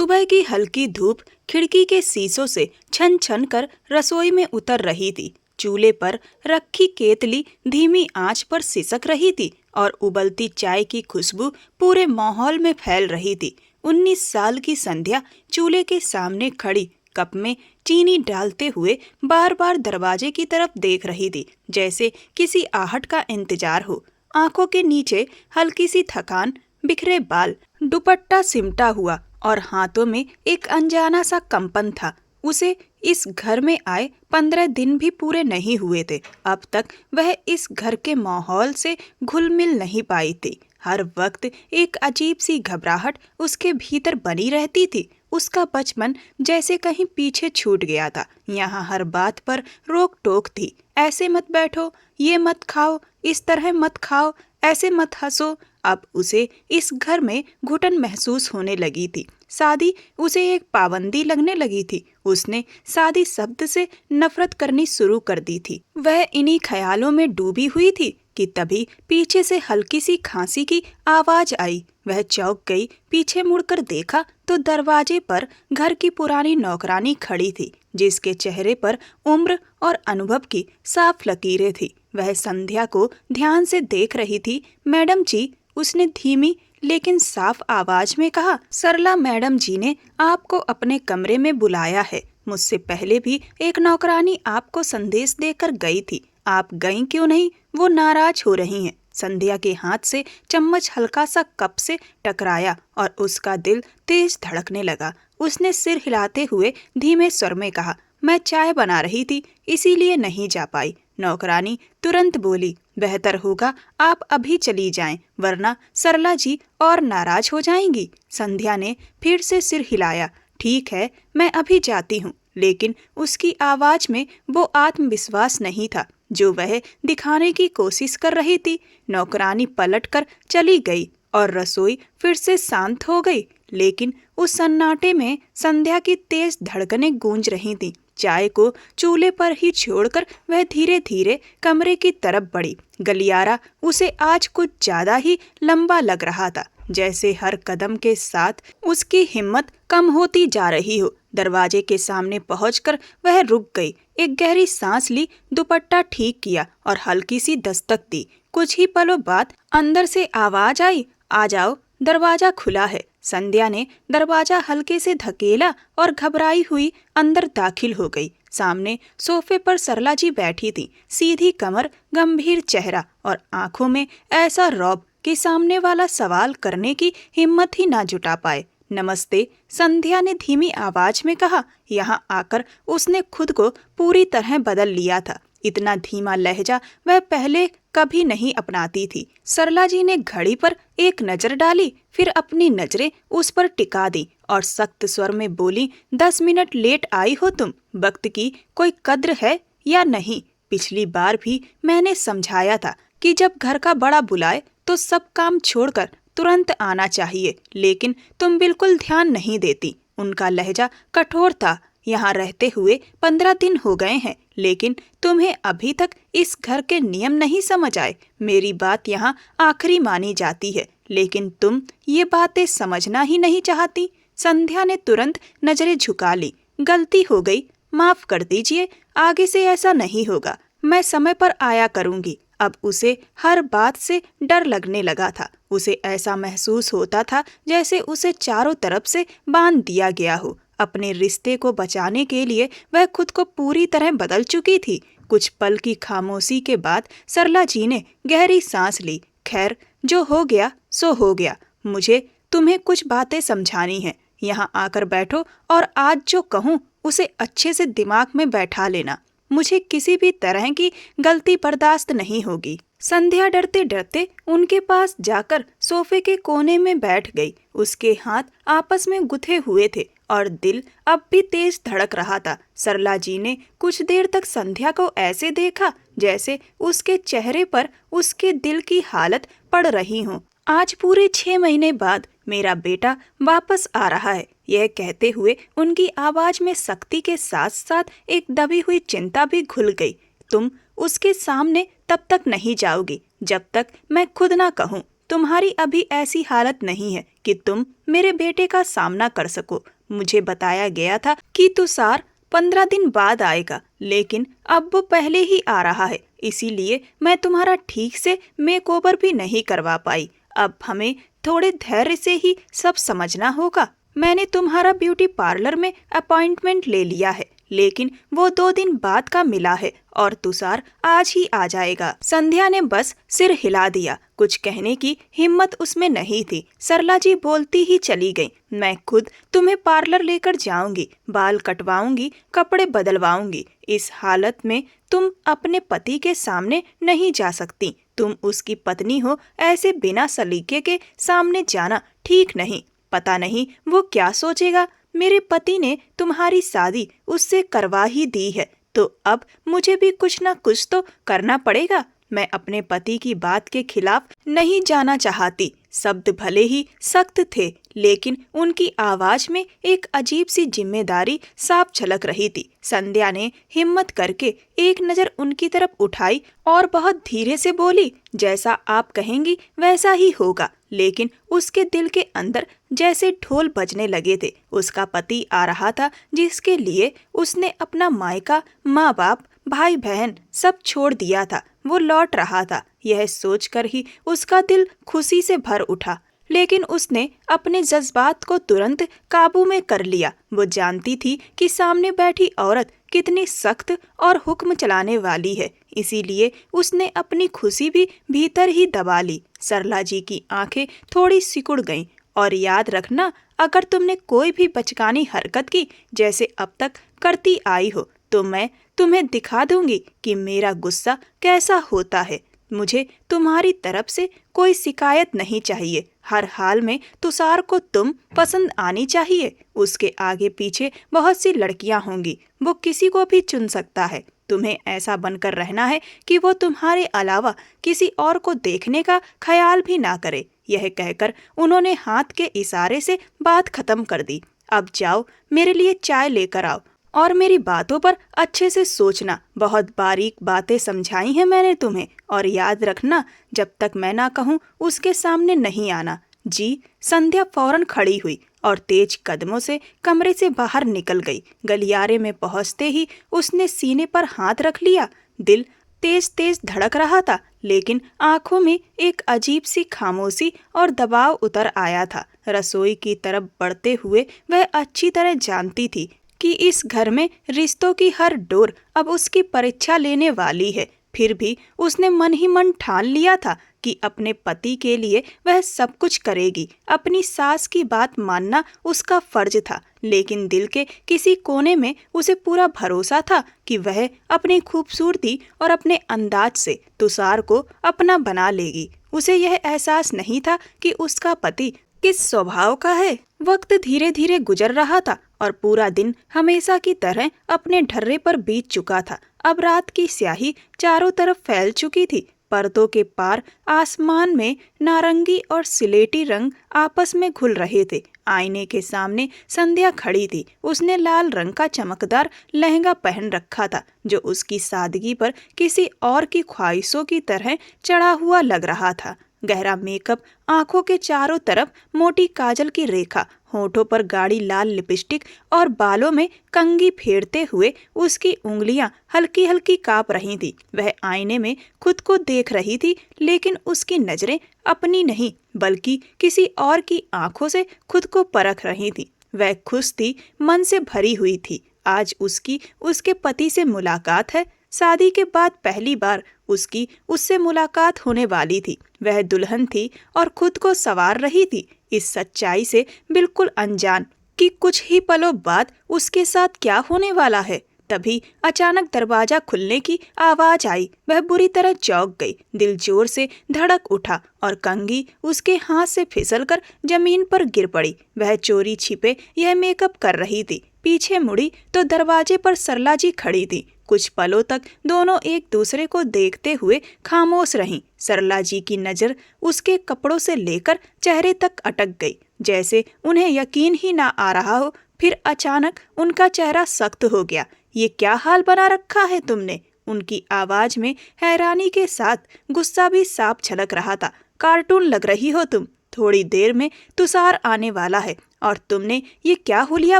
सुबह की हल्की धूप खिड़की के शीशों से छन छन कर रसोई में उतर रही थी। चूल्हे पर रखी केतली धीमी आंच पर सिसक रही थी और उबलती चाय की खुशबू पूरे माहौल में फैल रही थी। 19 साल की संध्या चूल्हे के सामने खड़ी कप में चीनी डालते हुए बार बार दरवाजे की तरफ देख रही थी, जैसे किसी आहट का इंतजार हो। आंखों के नीचे हल्की सी थकान, बिखरे बाल, दुपट्टा सिमटा हुआ और हाथों में एक अनजाना सा कंपन था। उसे इस घर में आए 15 दिन भी पूरे नहीं हुए थे। अब तक वह इस घर के माहौल से घुल मिल नहीं पाई थी। हर वक्त एक अजीब सी घबराहट उसके भीतर बनी रहती थी। उसका बचपन जैसे कहीं पीछे छूट गया था। यहाँ हर बात पर रोक टोक थी। ऐसे मत बैठो, ये मत खाओ, इस तरह मत खाओ, ऐसे मत हंसो। अब उसे इस घर में घुटन महसूस होने लगी थी। शादी उसे एक पाबंदी लगने लगी थी। उसने शादी शब्द से नफरत करनी शुरू कर दी थी। वह इन्हीं ख्यालों में डूबी हुई थी कि तभी पीछे से हल्की सी खांसी की आवाज आई। वह चौंक गई। पीछे मुड़कर देखा तो दरवाजे पर घर की पुरानी नौकरानी खड़ी थी, जिसके चेहरे पर उम्र और अनुभव की साफ लकीरें थी। वह संध्या को ध्यान से देख रही थी। मैडम जी, उसने धीमी लेकिन साफ आवाज में कहा। सरला मैडम जी ने आपको अपने कमरे में बुलाया है। मुझसे पहले भी एक नौकरानी आपको संदेश देकर गई थी। आप गईं क्यों नहीं? वो नाराज हो रही हैं। संध्या के हाथ से चम्मच हल्का सा कप से टकराया और उसका दिल तेज धड़कने लगा। उसने सिर हिलाते हुए धीमे स्वर में कहा, मैं चाय बना रही थी, इसीलिए नहीं जा पाई। नौकरानी तुरंत बोली, बेहतर होगा आप अभी चली जाएं, वरना सरला जी और नाराज हो जाएंगी। संध्या ने फिर से सिर हिलाया। ठीक है, मैं अभी जाती हूँ। लेकिन उसकी आवाज में वो आत्मविश्वास नहीं था जो वह दिखाने की कोशिश कर रही थी। नौकरानी पलटकर चली गई और रसोई फिर से शांत हो गई। लेकिन उस सन्नाटे में संध्या की तेज धड़कनें गूंज रही थीं। चाय को चूल्हे पर ही छोड़कर वह धीरे धीरे कमरे की तरफ बढ़ी। गलियारा उसे आज कुछ ज्यादा ही लंबा लग रहा था, जैसे हर कदम के साथ उसकी हिम्मत कम होती जा रही हो। दरवाजे के सामने पहुंचकर वह रुक गई। एक गहरी सांस ली, दुपट्टा ठीक किया और हल्की सी दस्तक दी। कुछ ही पलों बाद अंदर से आवाज आई, आ जाओ, दरवाजा खुला है। संध्या ने दरवाजा हल्के से धकेला और घबराई हुई अंदर दाखिल हो गई। सामने सोफे पर सरला जी बैठी थी, सीधी कमर, गंभीर चेहरा और आंखों में ऐसा रौब कि सामने वाला सवाल करने की हिम्मत ही ना जुटा पाए। नमस्ते, संध्या ने धीमी आवाज में कहा। यहाँ आकर उसने खुद को पूरी तरह बदल लिया था। इतना धीमा लहजा वह पहले कभी नहीं अपनाती थी। सरला जी ने घड़ी पर एक नजर डाली, फिर अपनी नजरें उस पर टिका दी और सख्त स्वर में बोली, 10 मिनट लेट आई हो तुम। वक्त की कोई कद्र है या नहीं? पिछली बार भी मैंने समझाया था कि जब घर का बड़ा बुलाए तो सब काम छोड़कर तुरंत आना चाहिए, लेकिन तुम बिल्कुल ध्यान नहीं देती। उनका लहजा कठोर था। यहाँ रहते हुए 15 दिन हो गए हैं, लेकिन तुम्हें अभी तक इस घर के नियम नहीं समझ आए। मेरी बात यहाँ आखिरी मानी जाती है, लेकिन तुम ये बातें समझना ही नहीं चाहती। संध्या ने तुरंत नजरें झुका ली। गलती हो गई, माफ कर दीजिए, आगे से ऐसा नहीं होगा। मैं समय पर आया करूंगी। अब उसे हर बात से डर लगने लगा था। उसे ऐसा महसूस होता था जैसे उसे चारों तरफ से बांध दिया गया हो। अपने रिश्ते को बचाने के लिए वह खुद को पूरी तरह बदल चुकी थी। कुछ पल की खामोशी के बाद सरला जी ने गहरी सांस ली। खैर, जो हो गया सो हो गया। मुझे तुम्हें कुछ बातें समझानी है। यहाँ आकर बैठो और आज जो कहूँ उसे अच्छे से दिमाग में बैठा लेना। मुझे किसी भी तरह की गलती बर्दाश्त नहीं होगी। संध्या डरते डरते उनके पास जाकर सोफे के कोने में बैठ गई। उसके हाथ आपस में गुथे हुए थे और दिल अब भी तेज धड़क रहा था। सरला जी ने कुछ देर तक संध्या को ऐसे देखा जैसे उसके चेहरे पर उसके दिल की हालत पड़ रही हो। आज पूरे 6 महीने बाद मेरा बेटा वापस आ रहा है, यह कहते हुए उनकी आवाज में सख्ती के साथ साथ एक दबी हुई चिंता भी घुल गई। तुम उसके सामने तब तक नहीं जाओगी जब तक मैं खुद ना कहूँ। तुम्हारी अभी ऐसी हालत नहीं है कि तुम मेरे बेटे का सामना कर सको। मुझे बताया गया था कि तुषार 15 दिन बाद आएगा, लेकिन अब वो पहले ही आ रहा है, इसीलिए मैं तुम्हारा ठीक से मेकओवर भी नहीं करवा पाई। अब हमें थोड़े धैर्य से ही सब समझना होगा। मैंने तुम्हारा ब्यूटी पार्लर में अपॉइंटमेंट ले लिया है, लेकिन वो 2 दिन बाद का मिला है और तुषार आज ही आ जाएगा। संध्या ने बस सिर हिला दिया, कुछ कहने की हिम्मत उसमें नहीं थी। सरला जी बोलती ही चली गई, मैं खुद तुम्हें पार्लर लेकर जाऊंगी, बाल कटवाऊंगी, कपड़े बदलवाऊंगी। इस हालत में तुम अपने पति के सामने नहीं जा सकती। तुम उसकी पत्नी हो, ऐसे बिना सलीके के सामने जाना ठीक नहीं। पता नहीं वो क्या सोचेगा। मेरे पति ने तुम्हारी शादी उससे करवा ही दी है, तो अब मुझे भी कुछ न कुछ तो करना पड़ेगा। मैं अपने पति की बात के खिलाफ नहीं जाना चाहती। शब्द भले ही सख्त थे, लेकिन उनकी आवाज में एक अजीब सी जिम्मेदारी साफ झलक रही थी। संध्या ने हिम्मत करके एक नजर उनकी तरफ उठाई और बहुत धीरे से बोली, जैसा आप कहेंगी वैसा ही होगा। लेकिन उसके दिल के अंदर जैसे ढोल बजने लगे थे। उसका पति आ रहा था, जिसके लिए उसने अपना मायका, माँ बाप, भाई बहन सब छोड़ दिया था। वो लौट रहा था। यह सोचकर ही उसका दिल खुशी से भर उठा, लेकिन उसने अपने जज्बात को तुरंत काबू में कर लिया। वो जानती थी कि सामने बैठी औरत कितनी सख्त और हुक्म चलाने वाली है, इसीलिए उसने अपनी खुशी भी भीतर ही दबा ली। सरला जी की आंखें थोड़ी सिकुड़ गईं। और याद रखना, अगर तुमने कोई भी बचकानी हरकत की, जैसे अब तक करती आई हो, तो मैं तुम्हें दिखा दूंगी कि मेरा गुस्सा कैसा होता है। मुझे तुम्हारी तरफ से कोई शिकायत नहीं चाहिए। हर हाल में तुषार को तुम पसंद आनी चाहिए। उसके आगे पीछे बहुत सी लड़कियां होंगी, वो किसी को भी चुन सकता है। तुम्हें ऐसा बनकर रहना है कि वो तुम्हारे अलावा किसी और को देखने का ख्याल भी ना करे। यह कहकर उन्होंने हाथ के इशारे से बात खत्म कर दी। अब जाओ, मेरे लिए चाय लेकर आओ और मेरी बातों पर अच्छे से सोचना। बहुत बारीक बातें समझाई हैं मैंने तुम्हें, और याद रखना, जब तक मैं ना कहूँ उसके सामने नहीं आना। जी। संध्या फौरन खड़ी हुई और तेज कदमों से कमरे से बाहर निकल गई। गलियारे में पहुंचते ही उसने सीने पर हाथ रख लिया। दिल तेज तेज धड़क रहा था, लेकिन आंखों में एक अजीब सी खामोशी और दबाव उतर आया था। रसोई की तरफ बढ़ते हुए वह अच्छी तरह जानती थी कि इस घर में रिश्तों की हर डोर अब उसकी परीक्षा लेने वाली है। फिर भी उसने मन ही मन ठान लिया था कि अपने पति के लिए वह सब कुछ करेगी। अपनी सास की बात मानना उसका फर्ज था, लेकिन दिल के किसी कोने में उसे पूरा भरोसा था कि वह अपनी खूबसूरती और अपने अंदाज से तुषार को अपना बना लेगी। उसे यह एहसास नहीं था कि उसका पति किस स्वभाव का है। वक्त धीरे धीरे गुजर रहा था और पूरा दिन हमेशा की तरह अपने ढर्रे पर बीत चुका था। अब रात की स्याही चारों तरफ फैल चुकी थी। पर्दों के पार आसमान में नारंगी और सिलेटी रंग आपस में घुल रहे थे। आईने के सामने संध्या खड़ी थी। उसने लाल रंग का चमकदार लहंगा पहन रखा था, जो उसकी सादगी पर किसी और की ख्वाहिशों की तरह चढ़ा हुआ लग रहा था। गहरा मेकअप, आंखों के चारों तरफ मोटी काजल की रेखा, होठों पर गाढ़ी लाल लिपस्टिक और बालों में कंघी फेरते हुए उसकी उंगलियां हल्की हल्की कांप रही थी। वह आईने में खुद को देख रही थी, लेकिन उसकी नजरें अपनी नहीं बल्कि किसी और की आंखों से खुद को परख रही थी। वह खुश थी, मन से भरी हुई थी। आज उसकी उसके पति से मुलाकात है। शादी के बाद पहली बार उसकी उससे मुलाकात होने वाली थी। वह दुल्हन थी और खुद को संवार रही थी, इस सच्चाई से बिल्कुल अनजान कि कुछ ही पलों बाद उसके साथ क्या होने वाला है। तभी अचानक दरवाजा खुलने की आवाज आई। वह बुरी तरह चौंक गई। दिल जोर से धड़क उठा और कंघी उसके हाथ से फिसलकर जमीन पर गिर पड़ी। वह चोरी छिपे यह मेकअप कर रही थी। पीछे मुड़ी तो दरवाजे पर सरला जी खड़ी थी। कुछ पलों तक दोनों एक दूसरे को देखते हुए खामोश रहीं। सरला जी की नजर उसके कपड़ों से लेकर चेहरे तक अटक गई, जैसे उन्हें यकीन ही ना आ रहा हो। फिर अचानक उनका चेहरा सख्त हो गया। ये क्या हाल बना रखा है तुमने? उनकी आवाज में हैरानी के साथ गुस्सा भी साफ झलक रहा था। कार्टून लग रही हो तुम। थोड़ी देर में तुषार आने वाला है और तुमने ये क्या हुलिया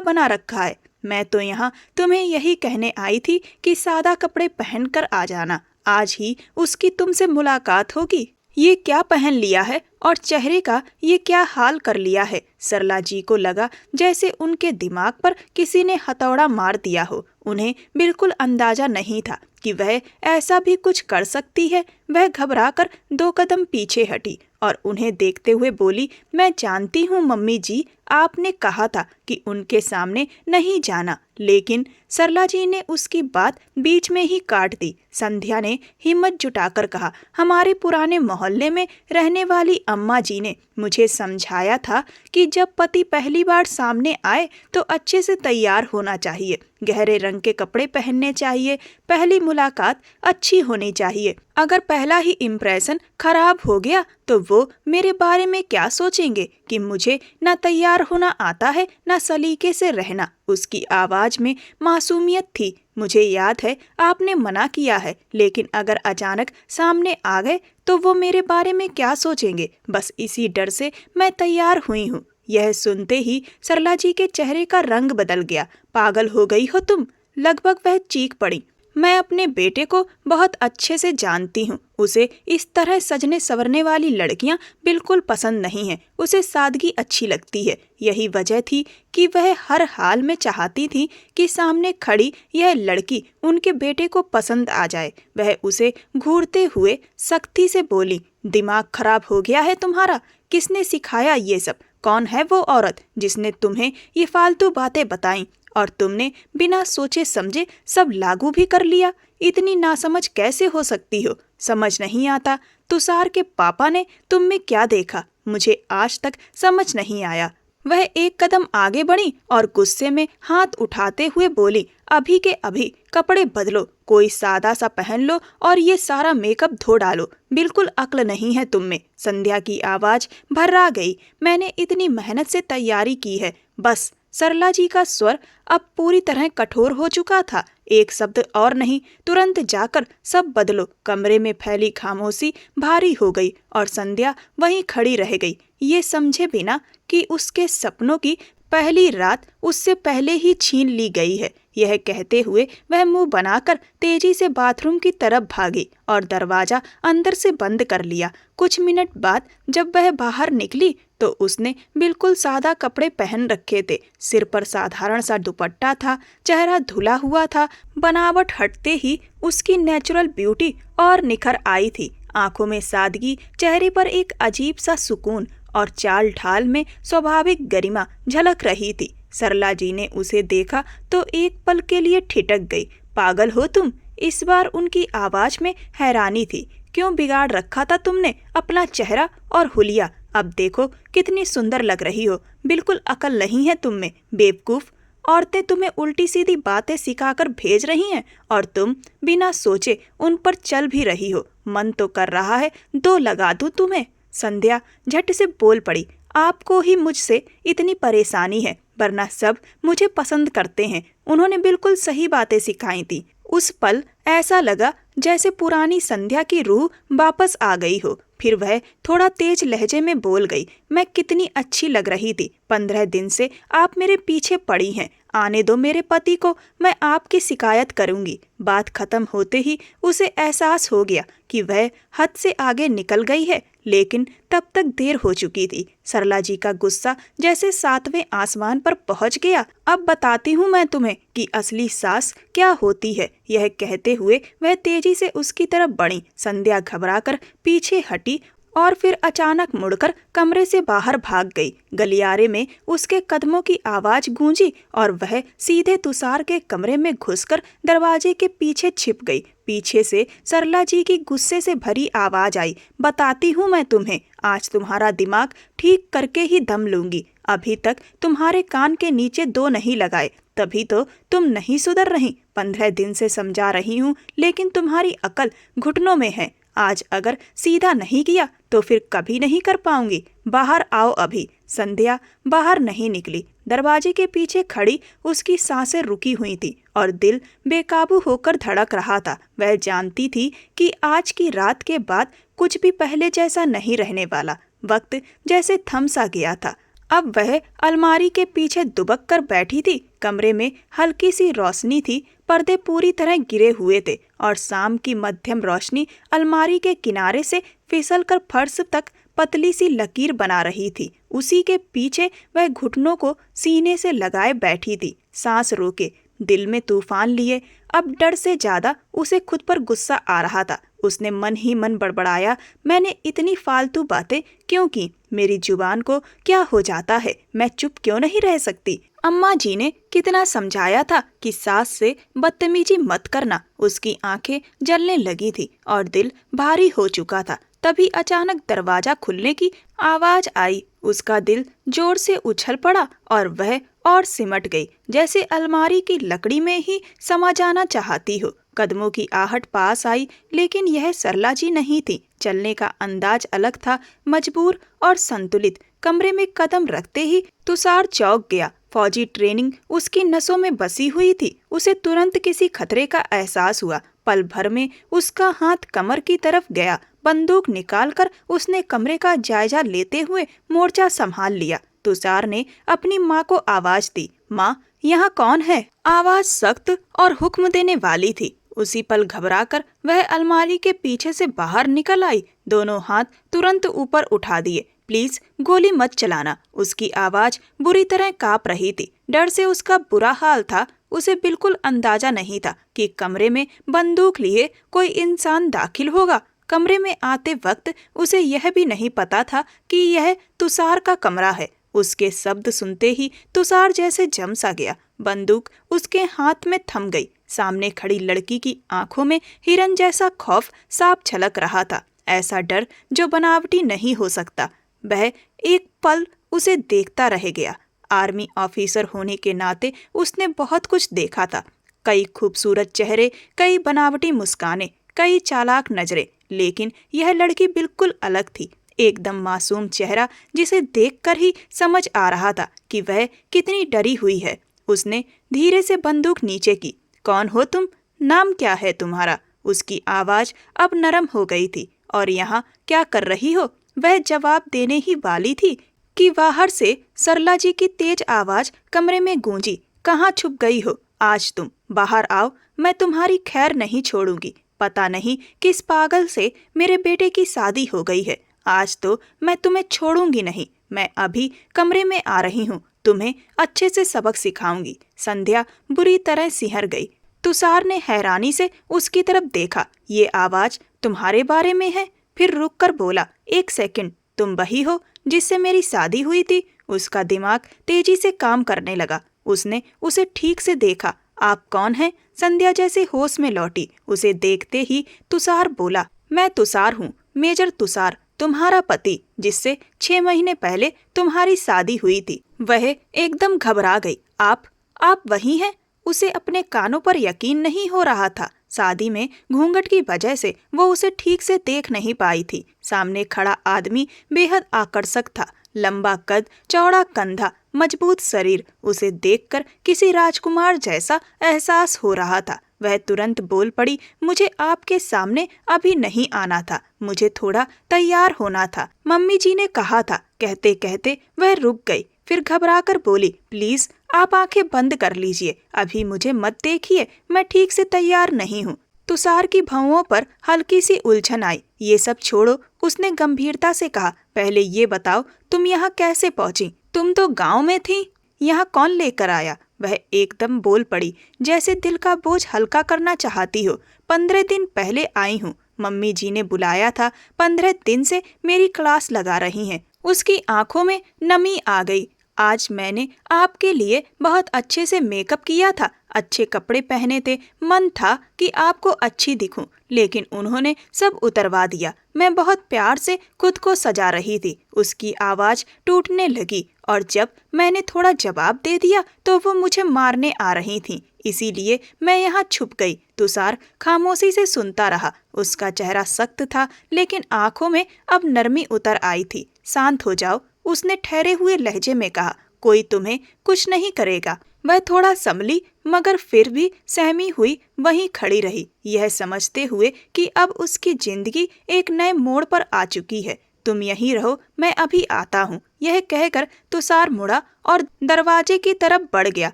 बना रखा है। मैं तो यहाँ तुम्हें यही कहने आई थी कि सादा कपड़े पहनकर आ जाना, आज ही उसकी तुमसे मुलाकात होगी। ये क्या पहन लिया है और चेहरे का ये क्या हाल कर लिया है। सरला जी को लगा जैसे उनके दिमाग पर किसी ने हथौड़ा मार दिया हो। उन्हें बिल्कुल अंदाजा नहीं था कि वह ऐसा भी कुछ कर सकती है। वह घबराकर 2 कदम पीछे हटी और उन्हें देखते हुए बोली, मैं जानती हूँ मम्मी जी, आपने कहा था कि उनके सामने नहीं जाना, लेकिन सरला जी ने उसकी बात बीच में ही काट दी। संध्या ने हिम्मत जुटाकर कहा, हमारे पुराने मोहल्ले में रहने वाली अम्मा जी ने मुझे समझाया था कि जब पति पहली बार सामने आए तो अच्छे से तैयार होना चाहिए, गहरे रंग के कपड़े पहनने चाहिए, पहली मुलाकात अच्छी होनी चाहिए। अगर पहला ही इम्प्रेशन खराब हो गया तो वो मेरे बारे में क्या सोचेंगे कि मुझे ना तैयार होना आता है ना सलीके से रहना। उसकी आवाज में मासूमियत थी। मुझे याद है आपने मना किया है, लेकिन अगर अचानक सामने आ गए तो वो मेरे बारे में क्या सोचेंगे, बस इसी डर से मैं तैयार हुई हूँ। यह सुनते ही सरला जी के चेहरे का रंग बदल गया। पागल हो गई हो तुम, लगभग वह चीख पड़ी। मैं अपने बेटे को बहुत अच्छे से जानती हूँ। उसे इस तरह सजने संवरने वाली लड़कियाँ बिल्कुल पसंद नहीं है। उसे सादगी अच्छी लगती है। यही वजह थी कि वह हर हाल में चाहती थी कि सामने खड़ी यह लड़की उनके बेटे को पसंद आ जाए। वह उसे घूरते हुए सख्ती से बोली, दिमाग खराब हो गया है तुम्हारा? किसने सिखाया ये सब? कौन है वो औरत जिसने तुम्हें ये फालतू बातें बताई और तुमने बिना सोचे समझे सब लागू भी कर लिया? इतनी नासमझ कैसे हो सकती हो? समझ नहीं आता तुषार के पापा ने तुम में क्या देखा, मुझे आज तक समझ नहीं आया। वह एक कदम आगे बढ़ी और गुस्से में हाथ उठाते हुए बोली, अभी के अभी कपड़े बदलो, कोई सादा सा पहन लो और ये सारा मेकअप धो डालो। बिल्कुल अक्ल नहीं है तुम में। संध्या की आवाज भर्रा गई। मैंने इतनी मेहनत से तैयारी की है, बस। सरला जी का स्वर अब पूरी तरह कठोर हो चुका था। एक शब्द और नहीं, तुरंत जाकर सब बदलो। कमरे में फैली खामोशी भारी हो गई और संध्या वहीं खड़ी रह गई, ये समझे बिना कि उसके सपनों की पहली रात उससे पहले ही छीन ली गई है। यह कहते हुए वह मुंह बनाकर तेजी से बाथरूम की तरफ भागी और दरवाजा अंदर से बंद कर लिया। कुछ मिनट बाद जब वह बाहर निकली तो उसने बिल्कुल सादा कपड़े पहन रखे थे। सिर पर साधारण सा दुपट्टा था, चेहरा धुला हुआ था। बनावट हटते ही उसकी नेचुरल ब्यूटी और निखर आई थी। आंखों में सादगी, चेहरे पर एक अजीब सा सुकून और चाल ढाल में स्वाभाविक गरिमा झलक रही थी। सरला जी ने उसे देखा तो एक पल के लिए ठिठक गई। पागल हो तुम? इस बार उनकी आवाज में हैरानी थी। क्यों बिगाड़ रखा था तुमने अपना चेहरा और हुलिया? अब देखो कितनी सुंदर लग रही हो। बिल्कुल अकल नहीं है तुम में, बेवकूफ। औरतें तुम्हें उल्टी सीधी बातें सिखाकर भेज रही हैं और तुम बिना सोचे उन पर चल भी रही हो। मन तो कर रहा है 2 लगा दूं तुम्हें। संध्या झट से बोल पड़ी, आपको ही मुझसे इतनी परेशानी है, वरना सब मुझे पसंद करते हैं। उन्होंने बिल्कुल सही बातें सिखाई थी। उस पल ऐसा लगा जैसे पुरानी संध्या की रूह वापस आ गई हो। फिर वह थोड़ा तेज लहजे में बोल गई, मैं कितनी अच्छी लग रही थी। 15 दिन से आप मेरे पीछे पड़ी हैं। आने दो मेरे पति को, मैं आपकी शिकायत करूंगी। बात खत्म होते ही उसे एहसास हो गया कि वह हद से आगे निकल गई है, लेकिन तब तक देर हो चुकी थी। सरला जी का गुस्सा जैसे 7वें आसमान पर पहुंच गया। अब बताती हूँ मैं तुम्हें कि असली सास क्या होती है। यह कहते हुए वह तेजी से उसकी तरफ बढ़ी। संध्या घबराकर पीछे हटी और फिर अचानक मुड़कर कमरे से बाहर भाग गई। गलियारे में उसके कदमों की आवाज गूंजी और वह सीधे तुषार के कमरे में घुसकर दरवाजे के पीछे छिप गई। पीछे से सरला जी की गुस्से से भरी आवाज आई, बताती हूँ मैं तुम्हें, आज तुम्हारा दिमाग ठीक करके ही दम लूंगी। अभी तक तुम्हारे कान के नीचे 2 नहीं लगाए, तभी तो तुम नहीं सुधर रही। 15 दिन से समझा रही हूँ, लेकिन तुम्हारी अकल घुटनों में है। आज अगर सीधा नहीं किया तो फिर कभी नहीं कर पाऊंगी। बाहर आओ अभी। संध्या बाहर नहीं निकली। दरवाजे के पीछे खड़ी उसकी सांसें रुकी हुई थी और दिल बेकाबू होकर धड़क रहा था। वह जानती थी कि आज की रात के बाद कुछ भी पहले जैसा नहीं रहने वाला। वक्त जैसे थम सा गया था। अब वह अलमारी के पीछे दुबक कर बैठी थी। कमरे में हल्की सी रोशनी थी, पर्दे पूरी तरह गिरे हुए थे और शाम की मध्यम रोशनी अलमारी के किनारे से फिसलकर फर्श तक पतली सी लकीर बना रही थी। उसी के पीछे वह घुटनों को सीने से लगाए बैठी थी, सांस रोके, दिल में तूफान लिए। अब डर से ज्यादा उसे खुद पर गुस्सा आ रहा था। उसने मन ही मन बड़बड़ाया, मैंने इतनी फालतू बातें क्यों की? मेरी जुबान को क्या हो जाता है? मैं चुप क्यों नहीं रह सकती? अम्मा जी ने कितना समझाया था कि सास से बदतमीजी मत करना। उसकी आंखें जलने लगी थी और दिल भारी हो चुका था। तभी अचानक दरवाजा खुलने की आवाज आई। उसका दिल जोर से उछल पड़ा और वह और सिमट गई, जैसे अलमारी की लकड़ी में ही समा जाना चाहती हो। कदमों की आहट पास आई, लेकिन यह सरला जी नहीं थी। चलने का अंदाज अलग था, मजबूर और संतुलित। कमरे में कदम रखते ही तुषार चौंक गया। फौजी ट्रेनिंग उसकी नसों में बसी हुई थी। उसे तुरंत किसी खतरे का एहसास हुआ। पल भर में उसका हाथ कमर की तरफ गया। बंदूक निकालकर उसने कमरे का जायजा लेते हुए मोर्चा संभाल लिया। तुषार ने अपनी माँ को आवाज दी, माँ, यहाँ कौन है? आवाज सख्त और हुक्म देने वाली थी। उसी पल घबराकर वह अलमारी के पीछे से बाहर निकल आई, दोनों हाथ तुरंत ऊपर उठा दिए। प्लीज गोली मत चलाना। उसकी आवाज बुरी तरह कांप रही थी। डर से उसका बुरा हाल था। उसे बिल्कुल अंदाजा नहीं था कि कमरे में बंदूक लिए कोई इंसान दाखिल होगा। कमरे में आते वक्त उसे यह भी नहीं पता था कि यह तुषार का कमरा है। उसके शब्द सुनते ही तुषार जैसे जम सा गया। बंदूक उसके हाथ में थम गई। सामने खड़ी लड़की की आंखों में हिरन जैसा खौफ साफ झलक रहा था, ऐसा डर जो बनावटी नहीं हो सकता। वह एक पल उसे देखता रह गया। आर्मी ऑफिसर होने के नाते उसने बहुत कुछ देखा था, कई खूबसूरत चेहरे, कई बनावटी मुस्कानें, कई चालाक नजरें, लेकिन यह लड़की बिल्कुल अलग थी। एकदम मासूम चेहरा, जिसे देखकर ही समझ आ रहा था कि वह कितनी डरी हुई है। उसने धीरे से बंदूक नीचे की। कौन हो तुम? नाम क्या है तुम्हारा? उसकी आवाज अब नरम हो गई थी। और यहाँ क्या कर रही हो? वह जवाब देने ही वाली थी कि बाहर से सरला जी की तेज आवाज कमरे में गूंजी। कहाँ छुप गई हो? आज तुम बाहर आओ, मैं तुम्हारी खैर नहीं छोड़ूंगी। पता नहीं किस पागल से मेरे बेटे की शादी हो गई है। आज तो मैं तुम्हें छोड़ूंगी नहीं। मैं अभी कमरे में आ रही हूँ, तुम्हें अच्छे से सबक सिखाऊंगी। संध्या बुरी तरह सिहर गई। तुषार ने हैरानी से उसकी तरफ देखा। ये आवाज तुम्हारे बारे में है? फिर रुक कर बोला, एक सेकंड, तुम वही हो जिससे मेरी शादी हुई थी? उसका दिमाग तेजी से काम करने लगा। उसने उसे ठीक से देखा। आप कौन हैं? संध्या जैसे होश में लौटी। उसे देखते ही तुषार बोला, मैं तुषार हूँ, मेजर तुषार, तुम्हारा पति, जिससे 6 महीने पहले तुम्हारी शादी हुई थी। वह एकदम घबरा गई। आप वही हैं? उसे अपने कानों पर यकीन नहीं हो रहा था। शादी में घूंघट की वजह से वो उसे ठीक से देख नहीं पाई थी। सामने खड़ा आदमी बेहद आकर्षक था, लंबा कद, चौड़ा कंधा, मजबूत शरीर। उसे देखकर किसी राजकुमार जैसा एहसास हो रहा था। वह तुरंत बोल पड़ी, मुझे आपके सामने अभी नहीं आना था, मुझे थोड़ा तैयार होना था, मम्मी जी ने कहा था। कहते कहते वह रुक गई, फिर घबराकर बोली, प्लीज आप आंखें बंद कर लीजिए, अभी मुझे मत देखिए, मैं ठीक से तैयार नहीं हूँ। तुषार की भौंहों पर हल्की सी उलझन आई। ये सब छोड़ो, उसने गंभीरता से कहा, पहले ये बताओ तुम यहाँ कैसे पहुंची? तुम तो गांव में थी, यहाँ कौन लेकर आया? वह एकदम बोल पड़ी, जैसे दिल का बोझ हल्का करना चाहती हो। 15 दिन पहले आई हूँ, मम्मी जी ने बुलाया था। 15 दिन से मेरी क्लास लगा रही हैं। उसकी आंखों में नमी आ गई। आज मैंने आपके लिए बहुत अच्छे से मेकअप किया था, अच्छे कपड़े पहने थे, मन था कि आपको अच्छी दिखूं, लेकिन उन्होंने सब उतरवा दिया। मैं बहुत प्यार से खुद को सजा रही थी। उसकी आवाज टूटने लगी और जब मैंने थोड़ा जवाब दे दिया तो वो मुझे मारने आ रही थी, इसीलिए मैं यहाँ छुप गई। तुषार खामोशी से सुनता रहा। उसका चेहरा सख्त था, लेकिन आंखों में अब नरमी उतर आई थी। शांत हो जाओ, उसने ठहरे हुए लहजे में कहा, कोई तुम्हें कुछ नहीं करेगा। वह थोड़ा संभली मगर फिर भी सहमी हुई वहीं खड़ी रही, यह समझते हुए कि अब उसकी जिंदगी एक नए मोड़ पर आ चुकी है। तुम यहीं रहो, मैं अभी आता हूँ। यह कहकर तुषार मुड़ा और दरवाजे की तरफ बढ़ गया।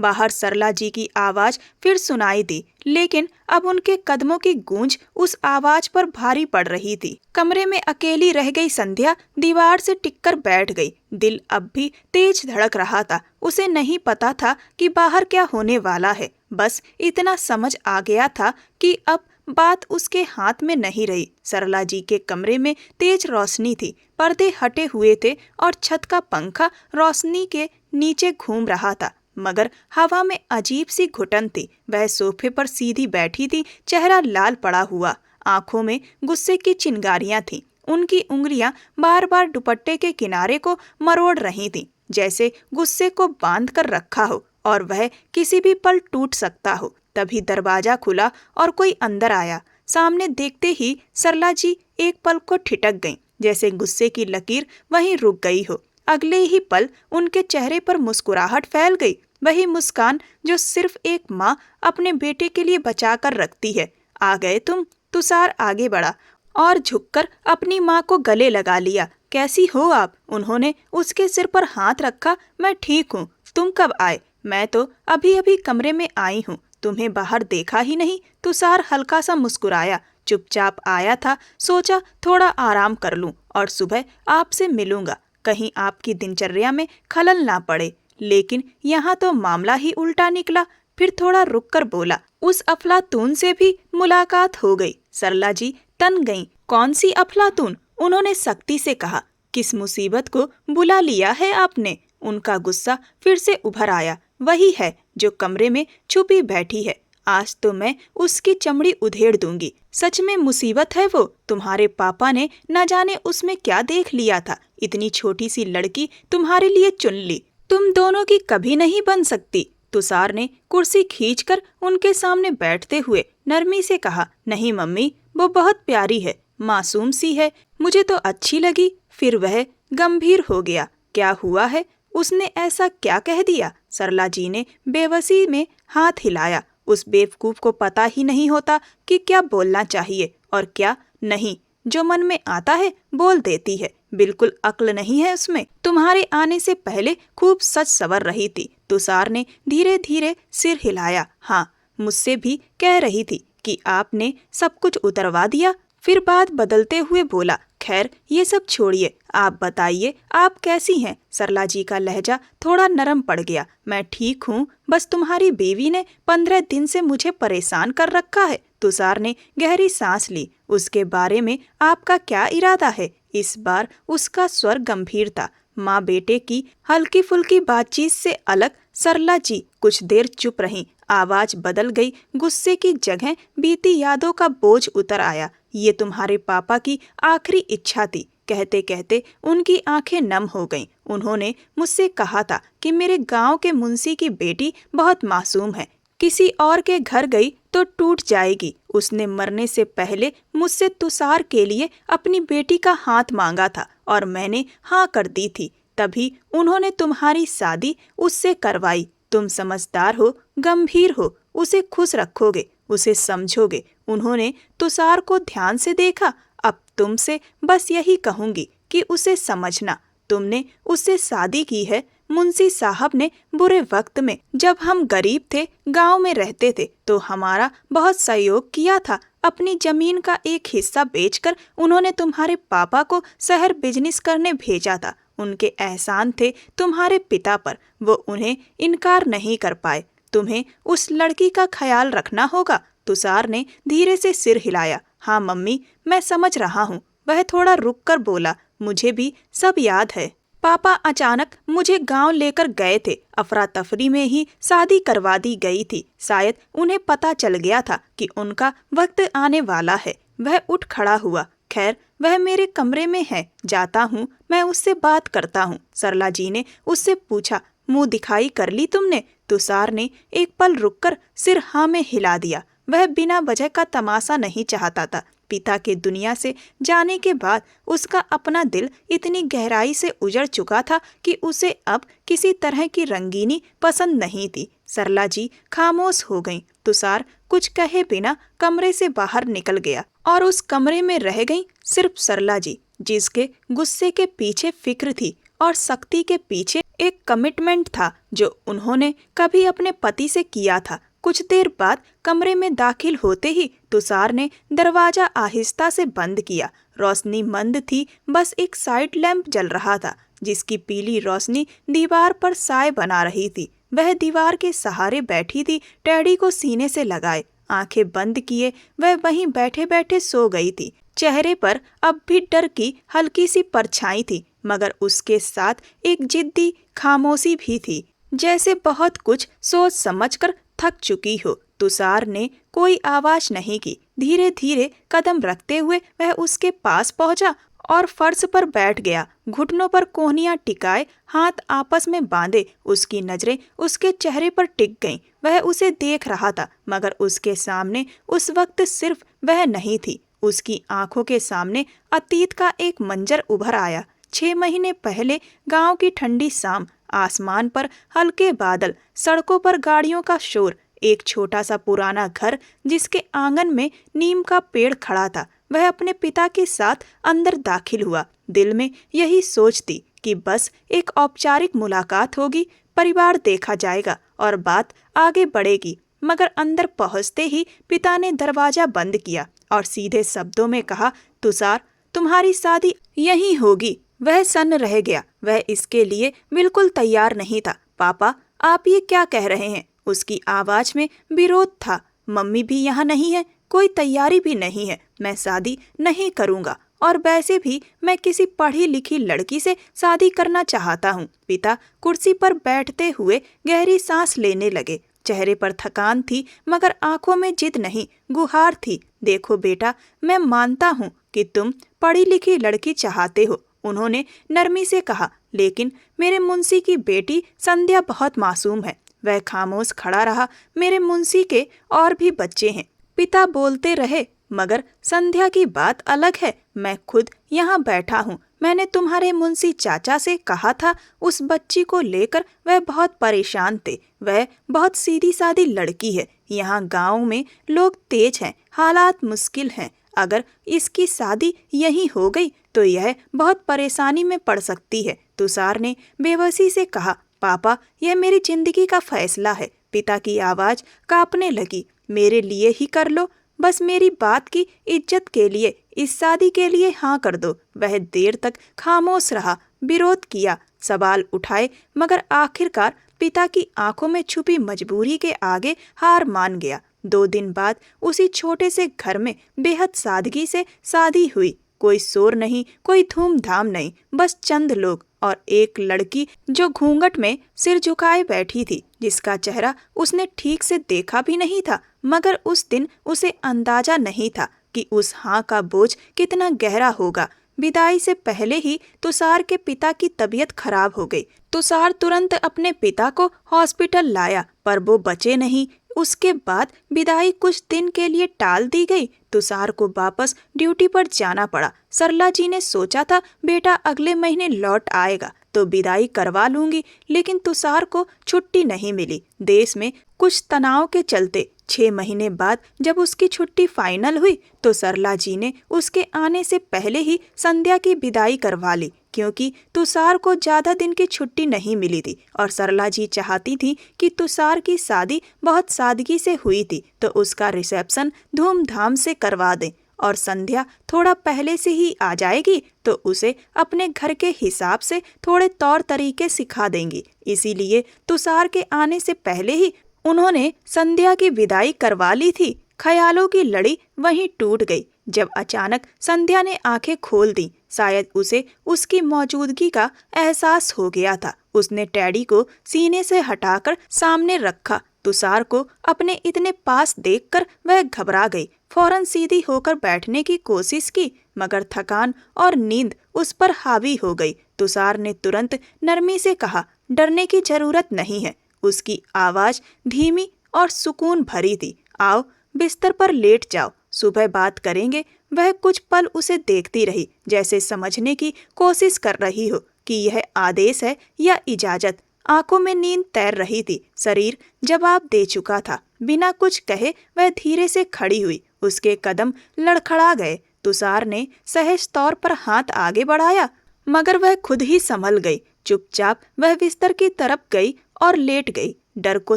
बाहर सरला जी की आवाज फिर सुनाई दी, लेकिन अब उनके कदमों की गूंज उस आवाज पर भारी पड़ रही थी। कमरे में अकेली रह गई संध्या दीवार से टिककर बैठ गई। दिल अब भी तेज धड़क रहा था। उसे नहीं पता था कि बाहर क्या होने वाला है, बस इतना समझ आ गया था कि अब बात उसके हाथ में नहीं रही। सरला जी के कमरे में तेज रोशनी थी, पर्दे हटे हुए थे और छत का पंखा रोशनी के नीचे घूम रहा था, मगर हवा में अजीब सी घुटन थी। वह सोफे पर सीधी बैठी थी, चेहरा लाल पड़ा हुआ, आंखों में गुस्से की चिंगारियां थीं। उनकी उंगलियां बार बार दुपट्टे के किनारे को मरोड़ रही थीं, जैसे गुस्से को बांध कर रखा हो और वह किसी भी पल टूट सकता हो। तभी दरवाजा खुला और कोई अंदर आया। सामने देखते ही सरला जी एक पल को ठिठक गईं, जैसे गुस्से की लकीर वहीं रुक गई हो। अगले ही पल उनके चेहरे पर मुस्कुराहट फैल गई, वही मुस्कान जो सिर्फ एक माँ अपने बेटे के लिए बचा कर रखती है। आ गए तुम? तुषार आगे बढ़ा और झुककर अपनी माँ को गले लगा लिया। कैसी हो आप? उन्होंने उसके सिर पर हाथ रखा। मैं ठीक हूँ, तुम कब आए? मैं तो अभी अभी कमरे में आई हूँ, तुम्हें बाहर देखा ही नहीं। तुषार हल्का सा मुस्कुराया। चुपचाप आया था, सोचा थोड़ा आराम कर लूं और सुबह आपसे मिलूंगा, कहीं आपकी दिनचर्या में खलल ना पड़े। लेकिन यहाँ तो मामला ही उल्टा निकला। फिर थोड़ा रुककर बोला, उस अफलातून से भी मुलाकात हो गई। सरला जी तन गईं। कौन सी अफलातून? उन्होंने सख्ती से कहा। किस मुसीबत को बुला लिया है आपने? उनका गुस्सा फिर से उभर आया। वही है जो कमरे में छुपी बैठी है। आज तो मैं उसकी चमड़ी उधेड़ दूंगी। सच में मुसीबत है वो। तुम्हारे पापा ने न जाने उसमें क्या देख लिया था, इतनी छोटी सी लड़की तुम्हारे लिए चुन ली। तुम दोनों की कभी नहीं बन सकती। तुषार ने कुर्सी खींचकर उनके सामने बैठते हुए नरमी से कहा। नहीं मम्मी, वो बहुत प्यारी है, मासूम सी है, मुझे तो अच्छी लगी। फिर वह गंभीर हो गया। क्या हुआ है? उसने ऐसा क्या कह दिया? सरला जी ने बेबसी में हाथ हिलाया। उस बेवकूफ को पता ही नहीं होता कि क्या बोलना चाहिए और क्या नहीं। जो मन में आता है बोल देती है, बिल्कुल अक्ल नहीं है उसमें। तुम्हारे आने से पहले खूब सच सवर रही थी। तुषार ने धीरे धीरे सिर हिलाया। हाँ, मुझसे भी कह रही थी कि आपने सब कुछ उतरवा दिया। फिर बात बदलते हुए बोला, खैर ये सब छोड़िए, आप बताइए आप कैसी हैं? सरला जी का लहजा थोड़ा नरम पड़ गया। मैं ठीक हूँ, बस तुम्हारी बीवी ने 15 दिन से मुझे परेशान कर रखा है। तुषार ने गहरी सांस ली। उसके बारे में आपका क्या इरादा है? इस बार उसका स्वर गंभीर था। माँ बेटे की हल्की फुल्की बातचीत से अलग सरला जी कुछ देर चुप रहीं। आवाज बदल गई। गुस्से की जगह बीती यादों का बोझ उतर आया। ये तुम्हारे पापा की आखिरी इच्छा थी। कहते कहते उनकी आंखें नम हो गईं। उन्होंने मुझसे कहा था कि मेरे गांव के मुंशी की बेटी बहुत मासूम है, किसी और के घर गई तो टूट जाएगी। उसने मरने से पहले मुझसे तुषार के लिए अपनी बेटी का हाथ मांगा था और मैंने हाँ कर दी थी। तभी उन्होंने तुम्हारी शादी उससे करवाई। तुम समझदार हो, गंभीर हो, उसे खुश रखोगे, उसे समझोगे। उन्होंने तुषार को ध्यान से देखा। अब तुमसे बस यही कहूंगी कि उसे समझना। तुमने उससे शादी की है मुंशी साहब ने बुरे वक्त में, जब हम गरीब थे, गांव में रहते थे, तो हमारा बहुत सहयोग किया था। अपनी जमीन का एक हिस्सा बेचकर उन्होंने तुम्हारे पापा को शहर बिजनेस करने भेजा था। उनके एहसान थे तुम्हारे पिता पर, वो उन्हें इनकार नहीं कर पाए। तुम्हें उस लड़की का ख्याल रखना होगा। तुषार ने धीरे से सिर हिलाया। हाँ मम्मी, मैं समझ रहा हूँ। वह थोड़ा रुककर बोला, मुझे भी सब याद है। पापा अचानक मुझे गांव लेकर गए थे। अफरा तफरी में ही शादी करवा दी गई थी। शायद उन्हें पता चल गया था कि उनका वक्त आने वाला है। वह उठ खड़ा हुआ। खैर, वह मेरे कमरे में है, जाता हूँ, मैं उससे बात करता हूँ। सरला जी ने उससे पूछा, मुंह दिखाई कर ली तुमने? तुषार ने एक पल रुककर सिर हाँ में हिला दिया। वह बिना वजह का तमाशा नहीं चाहता था। पिता के दुनिया से जाने के बाद उसका अपना दिल इतनी गहराई से उजड़ चुका था कि उसे अब किसी तरह की रंगीनी पसंद नहीं थी। सरला जी खामोश हो गईं। तुषार कुछ कहे बिना कमरे से बाहर निकल गया और उस कमरे में रह गई सिर्फ सरला जी, जिसके गुस्से के पीछे फिक्र थी और सख्ती के पीछे एक कमिटमेंट था जो उन्होंने कभी अपने पति से किया था। कुछ देर बाद कमरे में दाखिल होते ही तुषार ने दरवाजा आहिस्ता से बंद किया। रोशनी मंद थी, बस एक साइड लैंप जल रहा था जिसकी पीली रोशनी दीवार पर साए बना रही थी। वह दीवार के सहारे बैठी थी, टेडी को सीने से लगाए, आंखें बंद किए वह वहीं बैठे बैठे सो गई थी। चेहरे पर अब भी डर की हल्की सी परछाई थी, मगर उसके साथ एक जिद्दी खामोशी भी थी, जैसे बहुत कुछ सोच समझकर थक चुकी हो। तुषार ने कोई आवाज नहीं की। धीरे धीरे कदम रखते हुए वह उसके पास पहुंचा और फर्श पर बैठ गया। घुटनों पर कोहनियां टिकाए, हाथ आपस में बांधे, उसकी नजरें उसके चेहरे पर टिक गईं। वह उसे देख रहा था, मगर उसके सामने उस वक्त सिर्फ वह नहीं थी। उसकी आंखों के सामने अतीत का एक मंजर उभर आया। 6 महीने पहले गांव की ठंडी शाम, आसमान पर हल्के बादल, सड़कों पर गाड़ियों का शोर, एक छोटा सा पुराना घर जिसके आंगन में नीम का पेड़ खड़ा था। वह अपने पिता के साथ अंदर दाखिल हुआ। दिल में यही सोच थी कि बस एक औपचारिक मुलाकात होगी, परिवार देखा जाएगा और बात आगे बढ़ेगी। मगर अंदर पहुंचते ही पिता ने दरवाजा बंद किया और सीधे शब्दों में कहा, तुषार, तुम्हारी शादी यहीं होगी। वह सन्न रह गया। वह इसके लिए बिल्कुल तैयार नहीं था। पापा, आप ये क्या कह रहे हैं? उसकी आवाज में विरोध था। मम्मी भी यहाँ नहीं है, कोई तैयारी भी नहीं है। मैं शादी नहीं करूँगा और वैसे भी मैं किसी पढ़ी लिखी लड़की से शादी करना चाहता हूँ। पिता कुर्सी पर बैठते हुए गहरी सांस लेने लगे। चेहरे पर थकान थी, मगर आंखों में जिद नहीं, गुहार थी। देखो बेटा, मैं मानता हूँ कि तुम पढ़ी लिखी लड़की चाहते हो, उन्होंने नरमी से कहा, लेकिन मेरे मुंशी की बेटी संध्या बहुत मासूम है। वह खामोश खड़ा रहा। मेरे मुंशी के और भी बच्चे हैं। पिता बोलते रहे, मगर संध्या की बात अलग है। मैं खुद यहाँ बैठा हूँ। मैंने तुम्हारे मुंशी चाचा से कहा था, उस बच्ची को लेकर वह बहुत परेशान थे। वह बहुत सीधी सादी लड़की है। यहाँ गांव में लोग तेज हैं, हालात मुश्किल हैं। अगर इसकी शादी यहीं हो गई तो यह बहुत परेशानी में पड़ सकती है। तुषार ने बेबसी से कहा, पापा, यह मेरी जिंदगी का फैसला है। पिता की आवाज कांपने लगी। मेरे लिए ही कर लो, बस मेरी बात की इज्जत के लिए, इस शादी के लिए हाँ कर दो। वह देर तक खामोश रहा, विरोध किया, सवाल उठाए, मगर आखिरकार पिता की आंखों में छुपी मजबूरी के आगे हार मान गया। 2 दिन बाद उसी छोटे से घर में बेहद सादगी से शादी हुई। कोई शोर नहीं, कोई धूमधाम नहीं, बस चंद लोग और एक लड़की जो घूंघट में सिर झुकाए बैठी थी, जिसका चेहरा उसने ठीक से देखा भी नहीं था। मगर उस दिन उसे अंदाजा नहीं था कि उस हाँ का बोझ कितना गहरा होगा। विदाई से पहले ही तुषार के पिता की तबीयत खराब हो गई। तुषार तुरंत अपने पिता को हॉस्पिटल लाया, पर वो बचे नहीं। उसके बाद विदाई कुछ दिन के लिए टाल दी गई। तुषार को वापस ड्यूटी पर जाना पड़ा। सरला जी ने सोचा था बेटा अगले महीने लौट आएगा तो विदाई करवा लूंगी, लेकिन तुषार को छुट्टी नहीं मिली। देश में कुछ तनाव के चलते 6 महीने बाद जब उसकी छुट्टी फाइनल हुई तो सरला जी ने उसके आने से पहले ही संध्या की विदाई करवा ली, क्योंकि तुषार को ज्यादा दिन की छुट्टी नहीं मिली थी और सरला जी चाहती थी कि तुषार की शादी बहुत सादगी से हुई थी तो उसका रिसेप्शन धूमधाम से करवा दें और संध्या थोड़ा पहले से ही आ जाएगी तो उसे अपने घर के हिसाब से थोड़े तौर तरीके सिखा देंगी। इसीलिए तुषार के आने से पहले ही उन्होंने संध्या की विदाई करवा ली थी। ख्यालों की लड़ी वहीं टूट गई जब अचानक संध्या ने आंखें खोल दी। शायद उसे उसकी मौजूदगी का एहसास हो गया था। उसने टेडी को सीने से हटाकर सामने रखा। तुषार को अपने इतने पास देखकर वह घबरा गई। फौरन सीधी होकर बैठने की कोशिश की, मगर थकान और नींद उस पर हावी हो गई। तुषार ने तुरंत नरमी से कहा, डरने की जरूरत नहीं है। उसकी आवाज धीमी और सुकून भरी थी। आओ, बिस्तर पर लेट जाओ, सुबह बात करेंगे। वह कुछ पल उसे देखती रही, जैसे समझने की कोशिश कर रही हो कि यह आदेश है या इजाजत। आंखों में नींद तैर रही थी, शरीर जवाब दे चुका था। बिना कुछ कहे वह धीरे से खड़ी हुई। उसके कदम लड़खड़ा गए। तुषार ने सहज तौर पर हाथ आगे बढ़ाया, मगर वह खुद ही संभल गई। चुपचाप वह बिस्तर की तरफ गई और लेट गई। डर को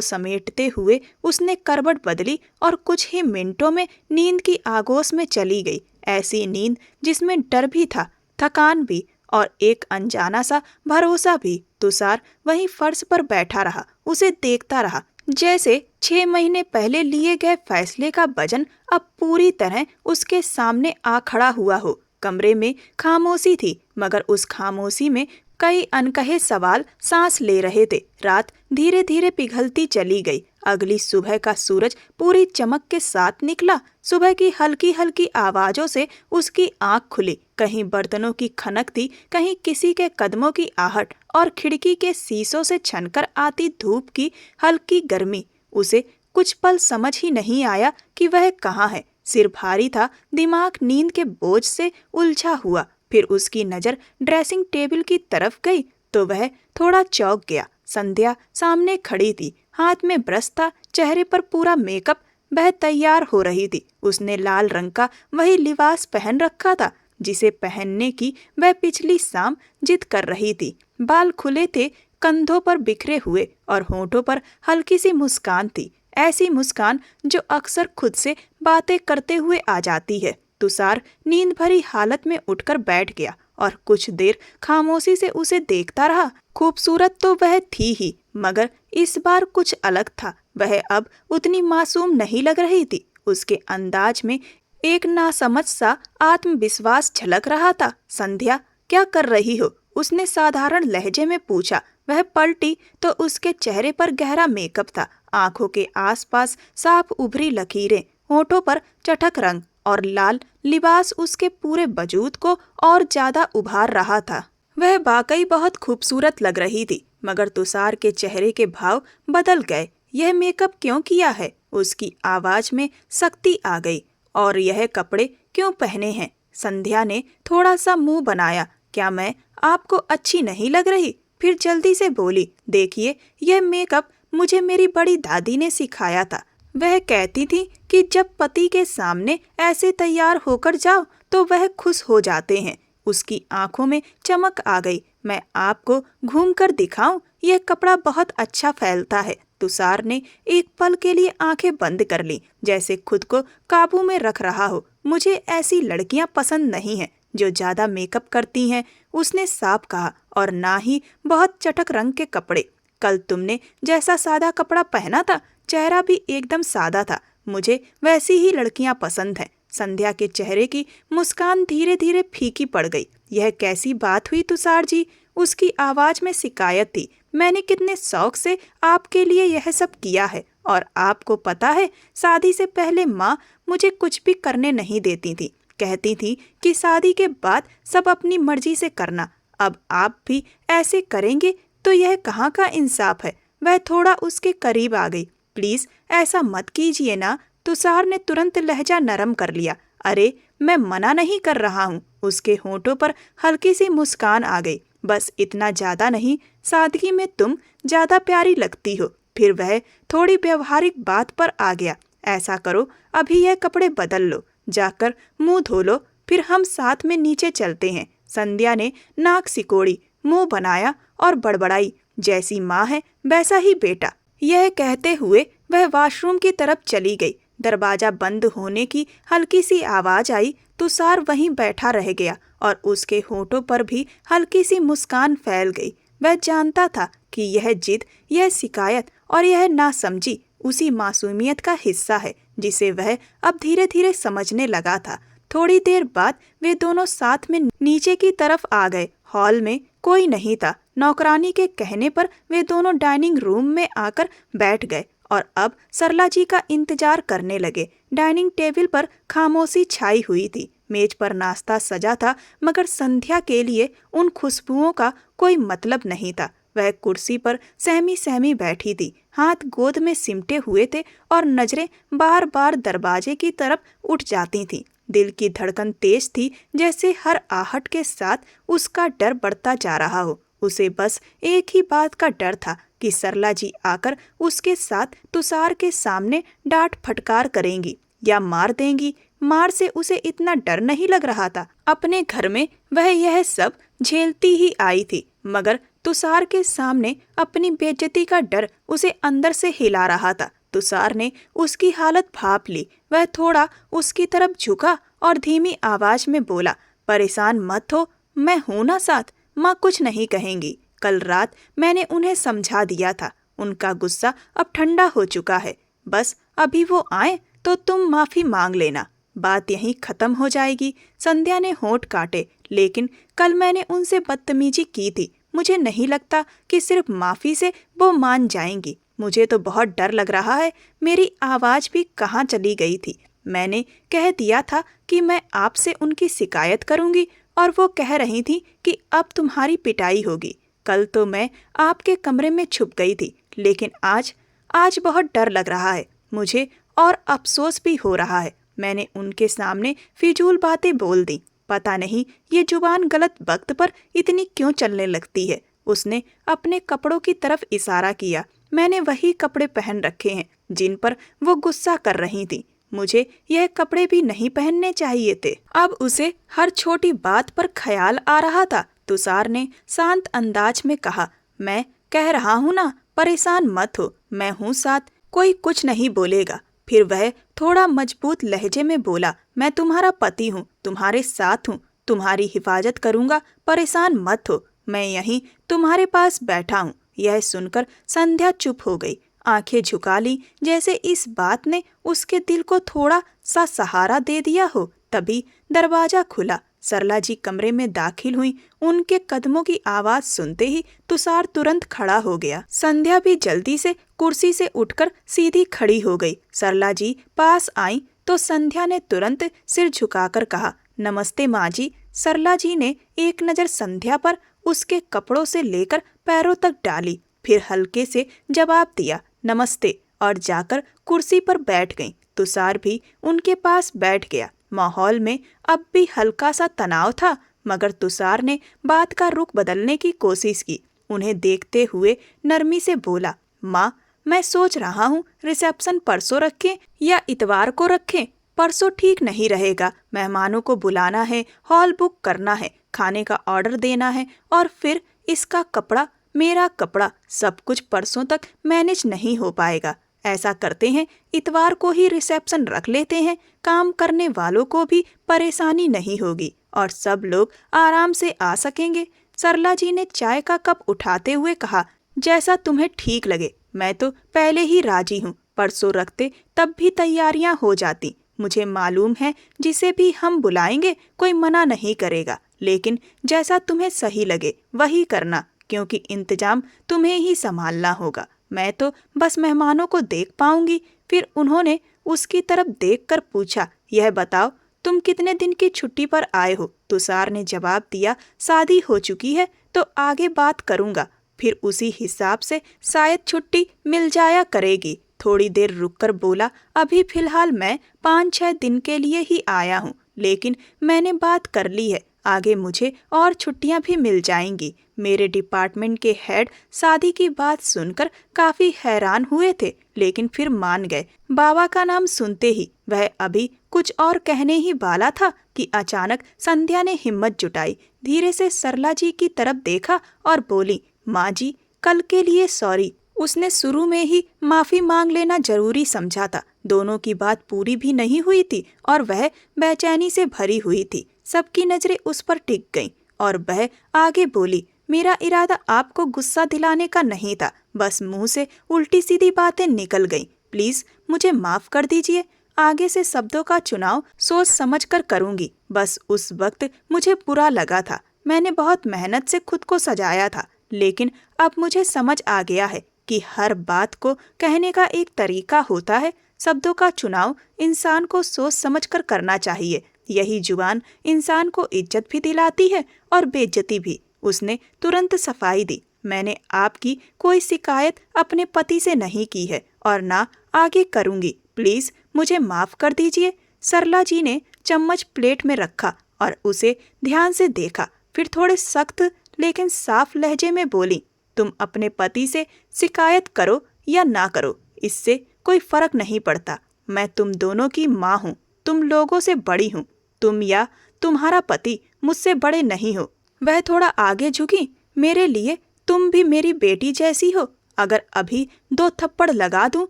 समेटते हुए उसने करवट बदली और कुछ ही मिनटों में नींद की आगोश में चली गई। ऐसी नींद जिसमें डर भी था, थकान भी और एक अनजाना सा भरोसा भी। तुषार वहीं फर्श पर बैठा रहा, उसे देखता रहा, जैसे 6 महीने पहले लिए गए फैसले का वजन अब पूरी तरह उसके सामने आ खड़ा हुआ हो। कमरे में खामोशी थी, मगर उस खामोशी में कई अनकहे सवाल सांस ले रहे थे। रात धीरे धीरे पिघलती चली गई। अगली सुबह का सूरज पूरी चमक के साथ निकला। सुबह की हल्की हल्की आवाजों से उसकी आंख खुली। कहीं बर्तनों की खनक थी, कहीं किसी के कदमों की आहट और खिड़की के शीशों से छनकर आती धूप की हल्की गर्मी। उसे कुछ पल समझ ही नहीं आया कि वह कहाँ है। सिर भारी था, दिमाग नींद के बोझ से उलझा हुआ। फिर उसकी नजर ड्रेसिंग टेबल की तरफ गई तो वह थोड़ा चौंक गया। संध्या सामने खड़ी थी, हाथ में ब्रश था, चेहरे पर पूरा मेकअप। वह तैयार हो रही थी। उसने लाल रंग का वही लिबास पहन रखा था जिसे पहनने की वह पिछली शाम जिद कर रही थी। बाल खुले थे, कंधों पर बिखरे हुए और होठों पर हल्की सी मुस्कान थी, ऐसी मुस्कान जो अक्सर खुद से बातें करते हुए आ जाती है। तुषार नींद भरी हालत में उठकर बैठ गया और कुछ देर खामोशी से उसे देखता रहा। खूबसूरत तो वह थी ही, मगर इस बार कुछ अलग था। वह अब उतनी मासूम नहीं लग रही थी। उसके अंदाज में एक नासमझ सा आत्मविश्वास झलक रहा था। संध्या, क्या कर रही हो? उसने साधारण लहजे में पूछा। वह पलटी तो उसके चेहरे पर गहरा मेकअप था, आंखों के आसपास साफ उभरी लकीरें, होठों पर चटक रंग और लाल लिबास उसके पूरे वजूद को और ज्यादा उभार रहा था। वह वाकई बहुत खूबसूरत लग रही थी, मगर तुषार के चेहरे के भाव बदल गए। यह मेकअप क्यों किया है? उसकी आवाज में सख्ती आ गई। और यह कपड़े क्यों पहने हैं? संध्या ने थोड़ा सा मुंह बनाया। क्या मैं आपको अच्छी नहीं लग रही? फिर जल्दी से बोली, देखिए, यह मेकअप मुझे मेरी बड़ी दादी ने सिखाया था। वह कहती थी कि जब पति के सामने ऐसे तैयार होकर जाओ तो वह खुश हो जाते हैं। उसकी आंखों में चमक आ गई। मैं आपको घूम कर दिखाऊं? यह कपड़ा बहुत अच्छा फैलता है। तुषार ने एक पल के लिए आंखें बंद कर ली, जैसे खुद को काबू में रख रहा हो। मुझे ऐसी लड़कियां पसंद नहीं हैं जो ज्यादा मेकअप करती हैं, उसने साफ कहा, और ना ही बहुत चटक रंग के कपड़े। कल तुमने जैसा सादा कपड़ा पहना था, चेहरा भी एकदम सादा था। मुझे वैसी ही लड़कियां पसंद हैं। संध्या के चेहरे की मुस्कान धीरे धीरे फीकी पड़ गई। यह कैसी बात हुई तुषार जी? उसकी आवाज में शिकायत थी। मैंने कितने शौक से आपके लिए यह सब किया है, और आपको पता है, शादी से पहले माँ मुझे कुछ भी करने नहीं देती थी। कहती थी कि शादी के बाद सब अपनी मर्जी से करना। अब आप भी ऐसे करेंगे तो यह कहाँ का इंसाफ है? वह थोड़ा उसके करीब आ गई। प्लीज ऐसा मत कीजिए ना। तुषार ने तुरंत लहजा नरम कर लिया। अरे, मैं मना नहीं कर रहा हूँ। उसके होठों पर हल्की सी मुस्कान आ गई। बस इतना ज्यादा नहीं, सादगी में तुम ज्यादा प्यारी लगती हो। फिर वह थोड़ी व्यवहारिक बात पर आ गया। ऐसा करो, अभी यह कपड़े बदल लो, जाकर मुंह धो लो, फिर हम साथ में नीचे चलते हैं। संध्या ने नाक सिकोड़ी, मुंह बनाया और बड़बड़ाई, जैसी माँ है वैसा ही बेटा। यह कहते हुए वह वॉशरूम की तरफ चली गई। दरवाजा बंद होने की हल्की सी आवाज आई। तुषार वहीं बैठा रह गया और उसके होठों पर भी हल्की सी मुस्कान फैल गई। वह जानता था कि यह जिद, यह शिकायत और यह नासमझी उसी मासूमियत का हिस्सा है जिसे वह अब धीरे धीरे समझने लगा था। थोड़ी देर बाद वे दोनों साथ में नीचे की तरफ आ गए। हॉल में कोई नहीं था। नौकरानी के कहने पर वे दोनों डाइनिंग रूम में आकर बैठ गए और अब सरला जी का इंतजार करने लगे। डाइनिंग टेबल पर खामोशी छाई हुई थी। मेज पर नाश्ता सजा था, मगर संध्या के लिए उन खुशबुओं का कोई मतलब नहीं था। वह कुर्सी पर सहमी सहमी बैठी थी, हाथ गोद में सिमटे हुए थे और नजरें बार बार दरवाजे की तरफ उठ जाती थीं। दिल की धड़कन तेज थी, जैसे हर आहट के साथ उसका डर बढ़ता जा रहा हो। उसे बस एक ही बात का डर था कि सरला जी आकर उसके साथ तुषार के सामने डांट फटकार करेंगी या मार देंगी। मार से उसे इतना डर नहीं लग रहा था। अपने घर में वह यह सब झेलती ही आई थी, मगर तुषार के सामने अपनी बेइज्जती का डर उसे अंदर से हिला रहा था। तुषार ने उसकी हालत भांप ली। वह थोड़ा उसकी तरफ झुका और धीमी आवाज में बोला, परेशान मत हो, मैं हूं ना साथ। माँ कुछ नहीं कहेंगी। कल रात मैंने उन्हें समझा दिया था। उनका गुस्सा अब ठंडा हो चुका है। बस अभी वो आए तो तुम माफी मांग लेना, बात यहीं खत्म हो जाएगी। संध्या ने होंठ काटे, लेकिन कल मैंने उनसे बदतमीजी की थी। मुझे नहीं लगता कि सिर्फ माफी से वो मान जाएंगी। मुझे तो बहुत डर लग रहा है। मेरी आवाज भी कहाँ चली गई थी? मैंने कह दिया था कि मैं आपसे उनकी शिकायत करूंगी और वो कह रही थी कि अब तुम्हारी पिटाई होगी। कल तो मैं आपके कमरे में छुप गई थी, लेकिन आज बहुत डर लग रहा है मुझे और अफसोस भी हो रहा है। मैंने उनके सामने फिजूल बातें बोल दी। पता नहीं ये जुबान गलत वक्त पर इतनी क्यों चलने लगती है। उसने अपने कपड़ों की तरफ इशारा किया। मैंने वही कपड़े पहन रखे हैं जिन पर वो गुस्सा कर रही थी। मुझे यह कपड़े भी नहीं पहनने चाहिए थे। अब उसे हर छोटी बात पर ख्याल आ रहा था। तुषार ने शांत अंदाज में कहा, मैं कह रहा हूँ ना, परेशान मत हो, मैं हूँ साथ, कोई कुछ नहीं बोलेगा। फिर वह थोड़ा मजबूत लहजे में बोला, मैं तुम्हारा पति हूँ, तुम्हारे साथ हूँ, तुम्हारी हिफाजत करूँगा, परेशान मत हो, मैं यहीं तुम्हारे पास बैठा हूँ। यह सुनकर संध्या चुप हो गई, आंखें झुका ली, जैसे इस बात ने उसके दिल को थोड़ा सा सहारा दे दिया हो। तभी दरवाजा खुला। सरला जी कमरे में दाखिल हुई। उनके कदमों की आवाज सुनते ही तुषार तुरंत खड़ा हो गया। संध्या भी जल्दी से कुर्सी से उठकर सीधी खड़ी हो गई। सरला जी पास आई तो संध्या ने तुरंत सिर झुकाकर कहा, नमस्ते माँ जी। सरला जी ने एक नजर संध्या पर उसके कपड़ों से लेकर पैरों तक डाली, फिर हल्के से जवाब दिया, नमस्ते, और जाकर कुर्सी पर बैठ गईं। तुषार भी उनके पास बैठ गया। माहौल में अब भी हल्का सा तनाव था, मगर तुषार ने बात का रुख बदलने की कोशिश की। उन्हें देखते हुए नरमी से बोला, माँ, मैं सोच रहा हूँ रिसेप्शन परसों रखें या इतवार को रखें। परसों ठीक नहीं रहेगा, मेहमानों को बुलाना है, हॉल बुक करना है, खाने का ऑर्डर देना है, और फिर इसका कपड़ा, मेरा कपड़ा, सब कुछ परसों तक मैनेज नहीं हो पाएगा। ऐसा करते हैं, इतवार को ही रिसेप्शन रख लेते हैं। काम करने वालों को भी परेशानी नहीं होगी और सब लोग आराम से आ सकेंगे। सरला जी ने चाय का कप उठाते हुए कहा, जैसा तुम्हें ठीक लगे, मैं तो पहले ही राजी हूँ। परसों रखते तब भी तैयारियां हो जाती। मुझे मालूम है जिसे भी हम बुलाएंगे कोई मना नहीं करेगा, लेकिन जैसा तुम्हें सही लगे वही करना, क्योंकि इंतजाम तुम्हें ही संभालना होगा। मैं तो बस मेहमानों को देख पाऊंगी। फिर उन्होंने उसकी तरफ देखकर पूछा, यह बताओ तुम कितने दिन की छुट्टी पर आए हो? तुषार ने जवाब दिया, शादी हो चुकी है तो आगे बात करूंगा, फिर उसी हिसाब से शायद छुट्टी मिल जाया करेगी। थोड़ी देर रुककर बोला, अभी फिलहाल मैं 5-6 दिन के लिए ही आया हूँ, लेकिन मैंने बात कर ली है, आगे मुझे और छुट्टियां भी मिल जाएंगी। मेरे डिपार्टमेंट के हेड शादी की बात सुनकर काफी हैरान हुए थे, लेकिन फिर मान गए। बाबा का नाम सुनते ही वह अभी कुछ और कहने ही वाला था कि अचानक संध्या ने हिम्मत जुटाई, धीरे से सरला जी की तरफ देखा और बोली, माँ जी, कल के लिए सॉरी। उसने शुरू में ही माफी मांग लेना जरूरी समझा था। दोनों की बात पूरी भी नहीं हुई थी और वह बेचैनी से भरी हुई थी। सबकी नजरें उस पर टिक गईं और वह आगे बोली, मेरा इरादा आपको गुस्सा दिलाने का नहीं था, बस मुंह से उल्टी सीधी बातें निकल गईं। प्लीज मुझे माफ कर दीजिए। आगे से शब्दों का चुनाव सोच समझ कर करूंगी। बस उस वक्त मुझे बुरा लगा था। मैंने बहुत मेहनत से खुद को सजाया था, लेकिन अब मुझे समझ आ गया है कि हर बात को कहने का एक तरीका होता है। शब्दों का चुनाव इंसान को सोच समझकर करना चाहिए। यही जुबान इंसान को इज्जत भी दिलाती है और बेइज्जती भी। उसने तुरंत सफाई दी, मैंने आपकी कोई शिकायत अपने पति से नहीं की है और ना आगे करूंगी। प्लीज मुझे माफ कर दीजिए। सरला जी ने चम्मच प्लेट में रखा और उसे ध्यान से देखा, फिर थोड़े सख्त लेकिन साफ लहजे में बोली, तुम अपने पति से शिकायत करो या ना करो, इससे कोई फर्क नहीं पड़ता। मैं तुम दोनों की माँ हूँ, तुम लोगों से बड़ी हूँ। तुम या तुम्हारा पति मुझसे बड़े नहीं हो। वह थोड़ा आगे झुकी। मेरे लिए तुम भी मेरी बेटी जैसी हो। अगर अभी 2 थप्पड़ लगा दूं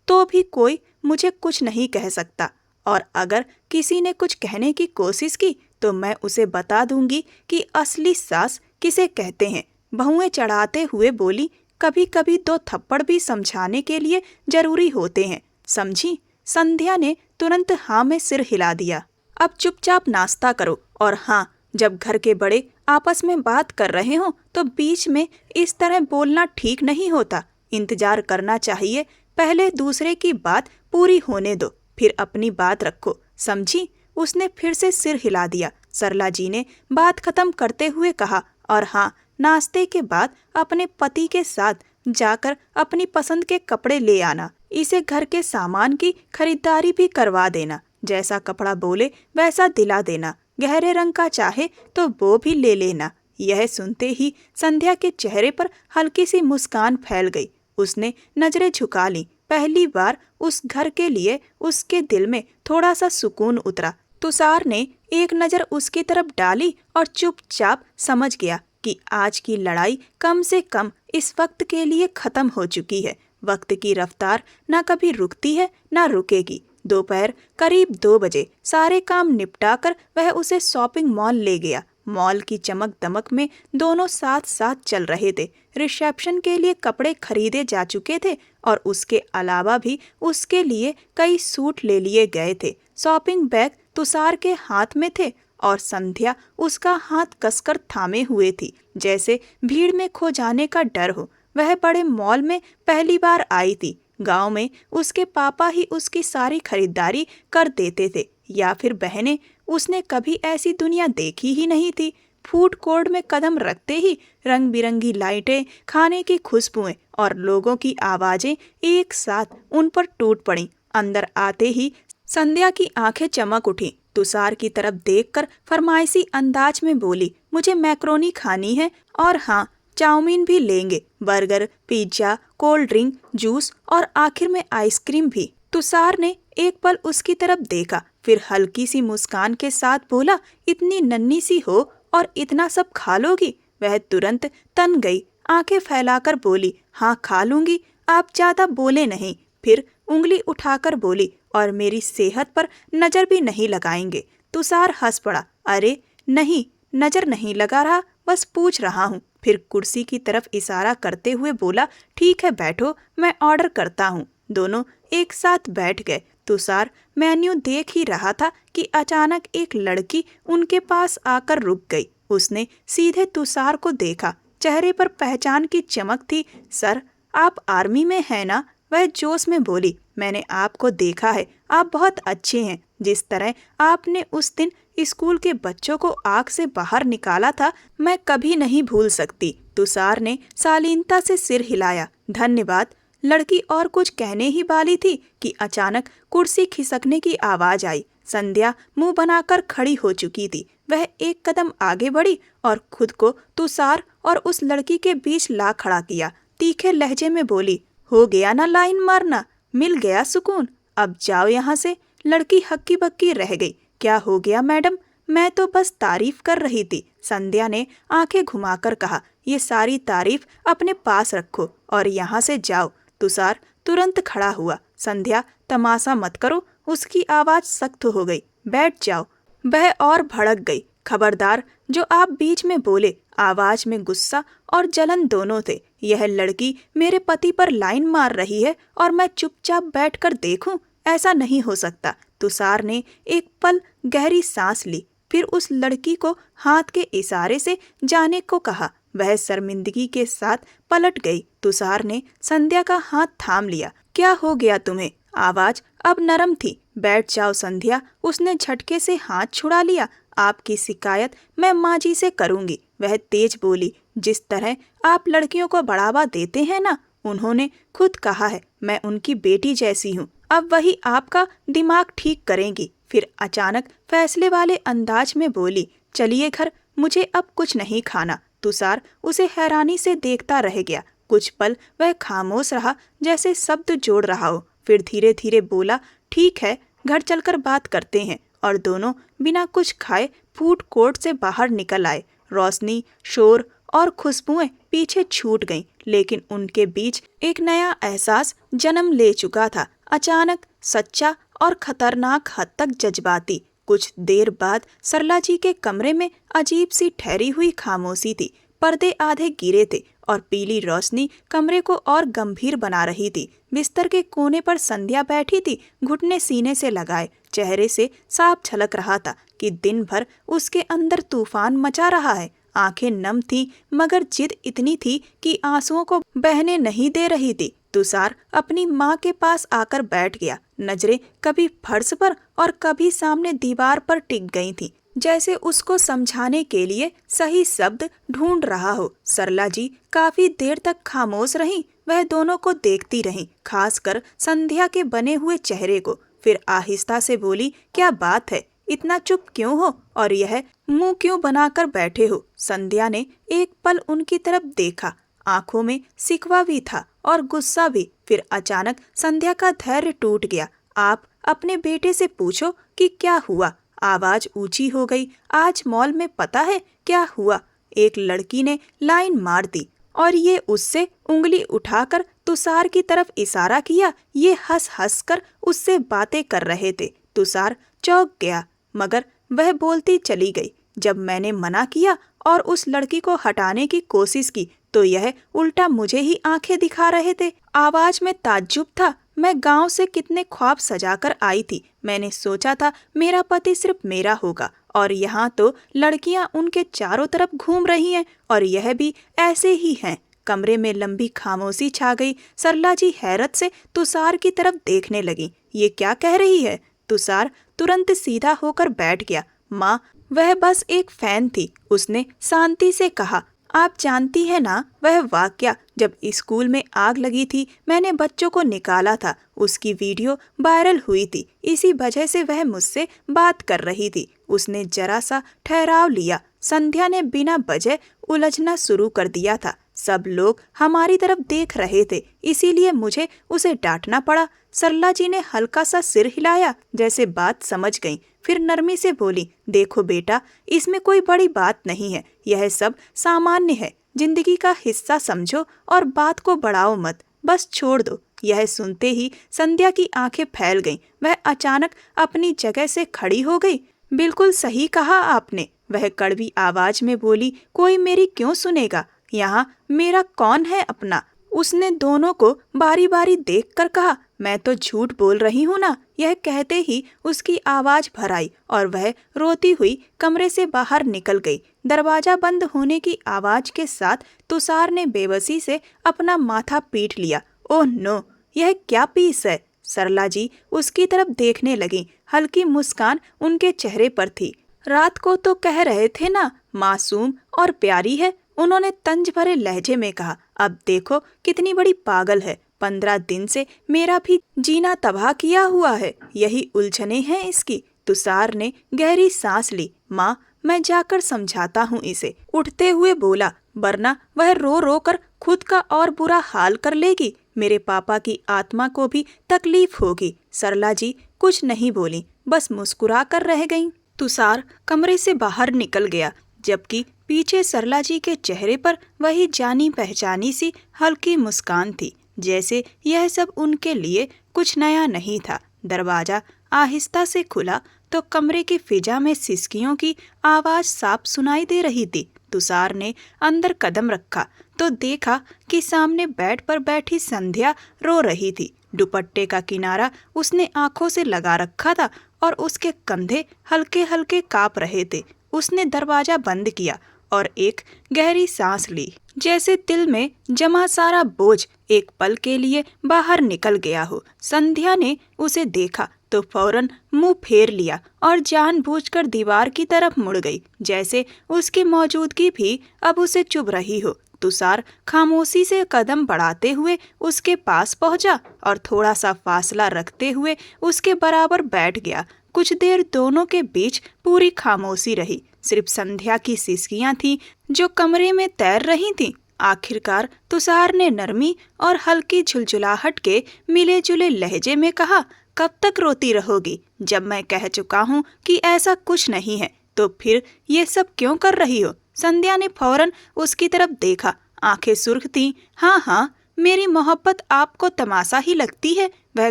तो भी कोई मुझे कुछ नहीं कह सकता, और अगर किसी ने कुछ कहने की कोशिश की तो मैं उसे बता दूंगी कि असली सास किसे कहते हैं। बहुएं चढ़ाते हुए बोली, कभी कभी 2 थप्पड़ भी समझाने के लिए जरूरी होते हैं, समझी? संध्या ने तुरंत हाँ में सिर हिला दिया। अब चुपचाप नाश्ता करो, और हाँ, जब घर के बड़े आपस में बात कर रहे हो तो बीच में इस तरह बोलना ठीक नहीं होता। इंतजार करना चाहिए, पहले दूसरे की बात पूरी होने दो, फिर अपनी बात रखो, समझी? उसने फिर से सिर हिला दिया। सरला जी ने बात खत्म करते हुए कहा, और हाँ, नाश्ते के बाद अपने पति के साथ जाकर अपनी पसंद के कपड़े ले आना। इसे घर के सामान की खरीदारी भी करवा देना। जैसा कपड़ा बोले वैसा दिला देना। गहरे रंग का चाहे तो वो भी ले लेना। यह सुनते ही संध्या के चेहरे पर हल्की सी मुस्कान फैल गई। उसने नजरें झुका ली। पहली बार उस घर के लिए उसके दिल में थोड़ा सा सुकून उतरा। तुषार ने एक नजर उसकी तरफ डाली और चुपचाप समझ गया कि आज की लड़ाई कम से कम इस वक्त के लिए खत्म हो चुकी है। वक्त की रफ्तार न कभी रुकती है न रुकेगी। दोपहर करीब 2 बजे सारे काम निपटाकर वह उसे शॉपिंग मॉल ले गया। मॉल की चमक दमक में दोनों साथ साथ चल रहे थे। रिसेप्शन के लिए कपड़े खरीदे जा चुके थे और उसके अलावा भी उसके लिए कई सूट ले लिए गए थे। शॉपिंग बैग तुषार के हाथ में थे और संध्या उसका हाथ कसकर थामे हुए थी, जैसे भीड़ में खो जाने का डर हो। वह बड़े मॉल में पहली बार आई थी। गांव में उसके पापा ही उसकी सारी खरीदारी कर देते थे, या फिर बहनें। उसने कभी ऐसी दुनिया देखी ही नहीं थी। फूड कोर्ट में कदम रखते ही रंग बिरंगी लाइटें, खाने की खुशबुएं और लोगों की आवाजें एक साथ उन पर टूट पड़ी। अंदर आते ही संध्या की आंखें चमक उठी। तुषार की तरफ देखकर फरमाइशी अंदाज में बोली, मुझे मैक्रोनी खानी है, और हाँ, चाउमीन भी लेंगे, burger, pizza, cold drink, juice और आखिर में आइसक्रीम भी। तुषार ने एक पल उसकी तरफ देखा, फिर हल्की सी मुस्कान के साथ बोला, इतनी नन्ही सी हो और इतना सब खा लोगी? वह तुरंत तन गई। आंखें फैलाकर बोली, हाँ खा लूंगी, आप ज्यादा बोले नहीं। फिर उंगली उठाकर बोली, और मेरी सेहत पर नजर भी नहीं लगाएंगे। तुषार हंस पड़ा, अरे नहीं, नजर नहीं लगा रहा, बस पूछ रहा हूँ। फिर कुर्सी की तरफ इशारा करते हुए बोला, ठीक है बैठो, मैं ऑर्डर करता हूँ। दोनों एक साथ बैठ गए। तुषार मेन्यू देख ही रहा था कि अचानक एक लड़की उनके पास आकर रुक गई। उसने सीधे तुषार को देखा। चेहरे पर पहचान की चमक थी। सर, आप आर्मी में हैं ना? वह जोश में बोली, मैंने आपको देखा है, आप बहुत अच्छे हैं। जिस तरह आपने उस दिन स्कूल के बच्चों को आग से बाहर निकाला था, मैं कभी नहीं भूल सकती। तुषार ने शालीनता से सिर हिलाया। धन्यवाद। लड़की और कुछ कहने ही वाली थी कि अचानक कुर्सी खिसकने की आवाज आई। संध्या मुंह बनाकर खड़ी हो चुकी थी। वह एक कदम आगे बढ़ी और खुद को तुषार और उस लड़की के बीच ला खड़ा किया। तीखे लहजे में बोली, हो गया ना लाइन मारना, मिल गया सुकून, अब जाओ यहाँ से। लड़की हक्की बक्की रह गई। क्या हो गया मैडम? मैं तो बस तारीफ कर रही थी। संध्या ने आंखें घुमाकर कहा, ये सारी तारीफ अपने पास रखो और यहाँ से जाओ। तुषार तुरंत खड़ा हुआ। संध्या, तमाशा मत करो। उसकी आवाज सख्त हो गई। बैठ जाओ। वह और भड़क गई। खबरदार, जो आप बीच में बोले। आवाज में गुस्सा और जलन दोनों थे। यह लड़की मेरे पति पर लाइन मार रही है और मैं चुपचाप बैठकर देखूं? ऐसा नहीं हो सकता। तुषार ने एक पल गहरी सांस ली, फिर उस लड़की को हाथ के इशारे से जाने को कहा। वह शर्मिंदगी के साथ पलट गई। तुषार ने संध्या का हाथ थाम लिया। क्या हो गया तुम्हें? आवाज अब नरम थी। बैठ जाओ संध्या। उसने झटके से हाथ छुड़ा लिया। आपकी शिकायत मैं माँ जी से करूंगी। वह तेज बोली, जिस तरह आप लड़कियों को बढ़ावा देते हैं ना, उन्होंने खुद कहा है मैं उनकी बेटी जैसी हूँ। अब वही आपका दिमाग ठीक करेंगी। फिर अचानक फैसले वाले अंदाज में बोली, चलिए घर, मुझे अब कुछ नहीं खाना। तुषार उसे हैरानी से देखता रह गया। कुछ पल वह खामोश रहा, जैसे शब्द जोड़ रहा हो। फिर धीरे धीरे बोला, ठीक है, घर चलकर बात करते हैं। और दोनों बिना कुछ खाए फूड कोर्ट से बाहर निकल आए। रोशनी, शोर और खुशबुएं पीछे छूट गईं, लेकिन उनके बीच एक नया एहसास जन्म ले चुका था। अचानक, सच्चा और खतरनाक हद तक जज्बाती। कुछ देर बाद सरला जी के कमरे में अजीब सी ठहरी हुई खामोशी थी। पर्दे आधे गिरे थे और पीली रोशनी कमरे को और गंभीर बना रही थी। बिस्तर के कोने पर संध्या बैठी थी, घुटने सीने से लगाए। चेहरे से साफ झलक रहा था कि दिन भर उसके अंदर तूफान मचा रहा है। आंखें नम थीं, मगर जिद इतनी थी कि आंसुओं को बहने नहीं दे रही थी। तुषार अपनी माँ के पास आकर बैठ गया। नजरें कभी फर्श पर और कभी सामने दीवार पर टिक गई थीं, जैसे उसको समझाने के लिए सही शब्द ढूंढ रहा हो। सरला जी काफी देर तक खामोश रहीं। वह दोनों को देखती रहीं, खासकर संध्या के बने हुए चेहरे को। फिर आहिस्ता से बोली, क्या बात है, इतना चुप क्यों हो और यह मुंह क्यों बनाकर बैठे हो? संध्या ने एक पल उनकी तरफ देखा। आंखों में सिकवा भी था और गुस्सा भी। फिर अचानक संध्या का धैर्य टूट गया। आप अपने बेटे से पूछो कि क्या हुआ। आवाज ऊंची हो गई। आज मॉल में पता है क्या हुआ? एक लड़की ने लाइन मार दी और ये उससे उंगली उठाकर तुषार की तरफ इशारा किया। ये हंस हंस कर उससे बातें कर रहे थे। तुषार चौंक गया, मगर वह बोलती चली गई, जब मैंने मना किया और उस लड़की को हटाने की कोशिश की तो यह उल्टा मुझे ही आंखें दिखा रहे थे। आवाज में ताज्जुब था। मैं गांव से कितने ख्वाब सजाकर आई थी। मैंने सोचा था मेरा पति सिर्फ मेरा होगा, और यहाँ तो लड़कियां उनके चारों तरफ घूम रही हैं और यह भी ऐसे ही हैं। कमरे में लंबी खामोशी छा गई। सरला जी हैरत से तुषार की तरफ देखने लगी। ये क्या कह रही है? तुषार तुरंत सीधा होकर बैठ गया। माँ, वह बस एक फैन थी, उसने शांति से कहा। आप जानती है ना वह वाकया जब स्कूल में आग लगी थी, मैंने बच्चों को निकाला था। उसकी वीडियो वायरल हुई थी। इसी वजह से वह मुझसे बात कर रही थी। उसने जरा सा ठहराव लिया। संध्या ने बिना वजह उलझना शुरू कर दिया था। सब लोग हमारी तरफ देख रहे थे, इसीलिए मुझे उसे डांटना पड़ा। सरला जी ने हल्का सा सिर हिलाया, जैसे बात समझ गई। फिर नरमी से बोली, देखो बेटा, इसमें कोई बड़ी बात नहीं है। यह सब सामान्य है। जिंदगी का हिस्सा समझो और बात को बढ़ाओ मत, बस छोड़ दो। यह सुनते ही संध्या की आंखें फैल गईं। वह अचानक अपनी जगह से खड़ी हो गई। बिल्कुल सही कहा आपने, वह कड़वी आवाज में बोली। कोई मेरी क्यों सुनेगा? यहाँ मेरा कौन है अपना? उसने दोनों को बारी बारी देखकर कहा। मैं तो झूठ बोल रही हूँ ना? यह कहते ही उसकी आवाज भर आई और वह रोती हुई कमरे से बाहर निकल गई। दरवाजा बंद होने की आवाज के साथ तुषार ने बेबसी से अपना माथा पीट लिया। ओह नो, यह क्या पीस है? सरला जी उसकी तरफ देखने लगी। हल्की मुस्कान उनके चेहरे पर थी। रात को तो कह रहे थे ना मासूम और प्यारी है, उन्होंने तंज भरे लहजे में कहा। अब देखो कितनी बड़ी पागल है। 15 दिन से मेरा भी जीना तबाह किया हुआ है। यही उलझने हैं इसकी। तुषार ने गहरी सांस ली। माँ, मैं जाकर समझाता हूँ इसे, उठते हुए बोला, वरना वह रो रो कर खुद का और बुरा हाल कर लेगी। मेरे पापा की आत्मा को भी तकलीफ होगी। सरला जी कुछ नहीं बोली, बस मुस्कुरा कर रह गईं। तुषार कमरे से बाहर निकल गया, जबकि पीछे सरला जी के चेहरे पर वही जानी पहचानी सी हल्की मुस्कान थी, जैसे यह सब उनके लिए कुछ नया नहीं था। दरवाजा आहिस्ता से खुला तो कमरे की फिजा में सिसकियों की आवाज साफ सुनाई दे रही थी। तुषार ने अंदर कदम रखा तो देखा कि सामने बेड पर बैठी संध्या रो रही थी। दुपट्टे का किनारा उसने आंखों से लगा रखा था और उसके कंधे हल्के हल्के कांप रहे थे। उसने दरवाजा बंद किया और एक गहरी सांस ली, जैसे दिल में जमा सारा बोझ एक पल के लिए बाहर निकल गया हो। संध्या ने उसे देखा तो फौरन मुंह फेर लिया और जानबूझकर दीवार की तरफ मुड़ गई, जैसे उसकी मौजूदगी भी अब उसे चुभ रही हो। तुषार खामोशी से कदम बढ़ाते हुए उसके पास पहुंचा और थोड़ा सा फासला रखते हुए उसके बराबर बैठ गया। कुछ देर दोनों के बीच पूरी खामोशी रही। सिर्फ संध्या की सिसकियां थीं जो कमरे में तैर रही थीं। आखिरकार तुषार ने नरमी और हल्की झुलझुलाहट के मिले जुले लहजे में कहा, कब तक रोती रहोगी? जब मैं कह चुका हूँ कि ऐसा कुछ नहीं है, तो फिर ये सब क्यों कर रही हो? संध्या ने फौरन उसकी तरफ देखा, आंखें सुर्ख थीं। हाँ, मेरी मोहब्बत आपको तमाशा ही लगती है? वह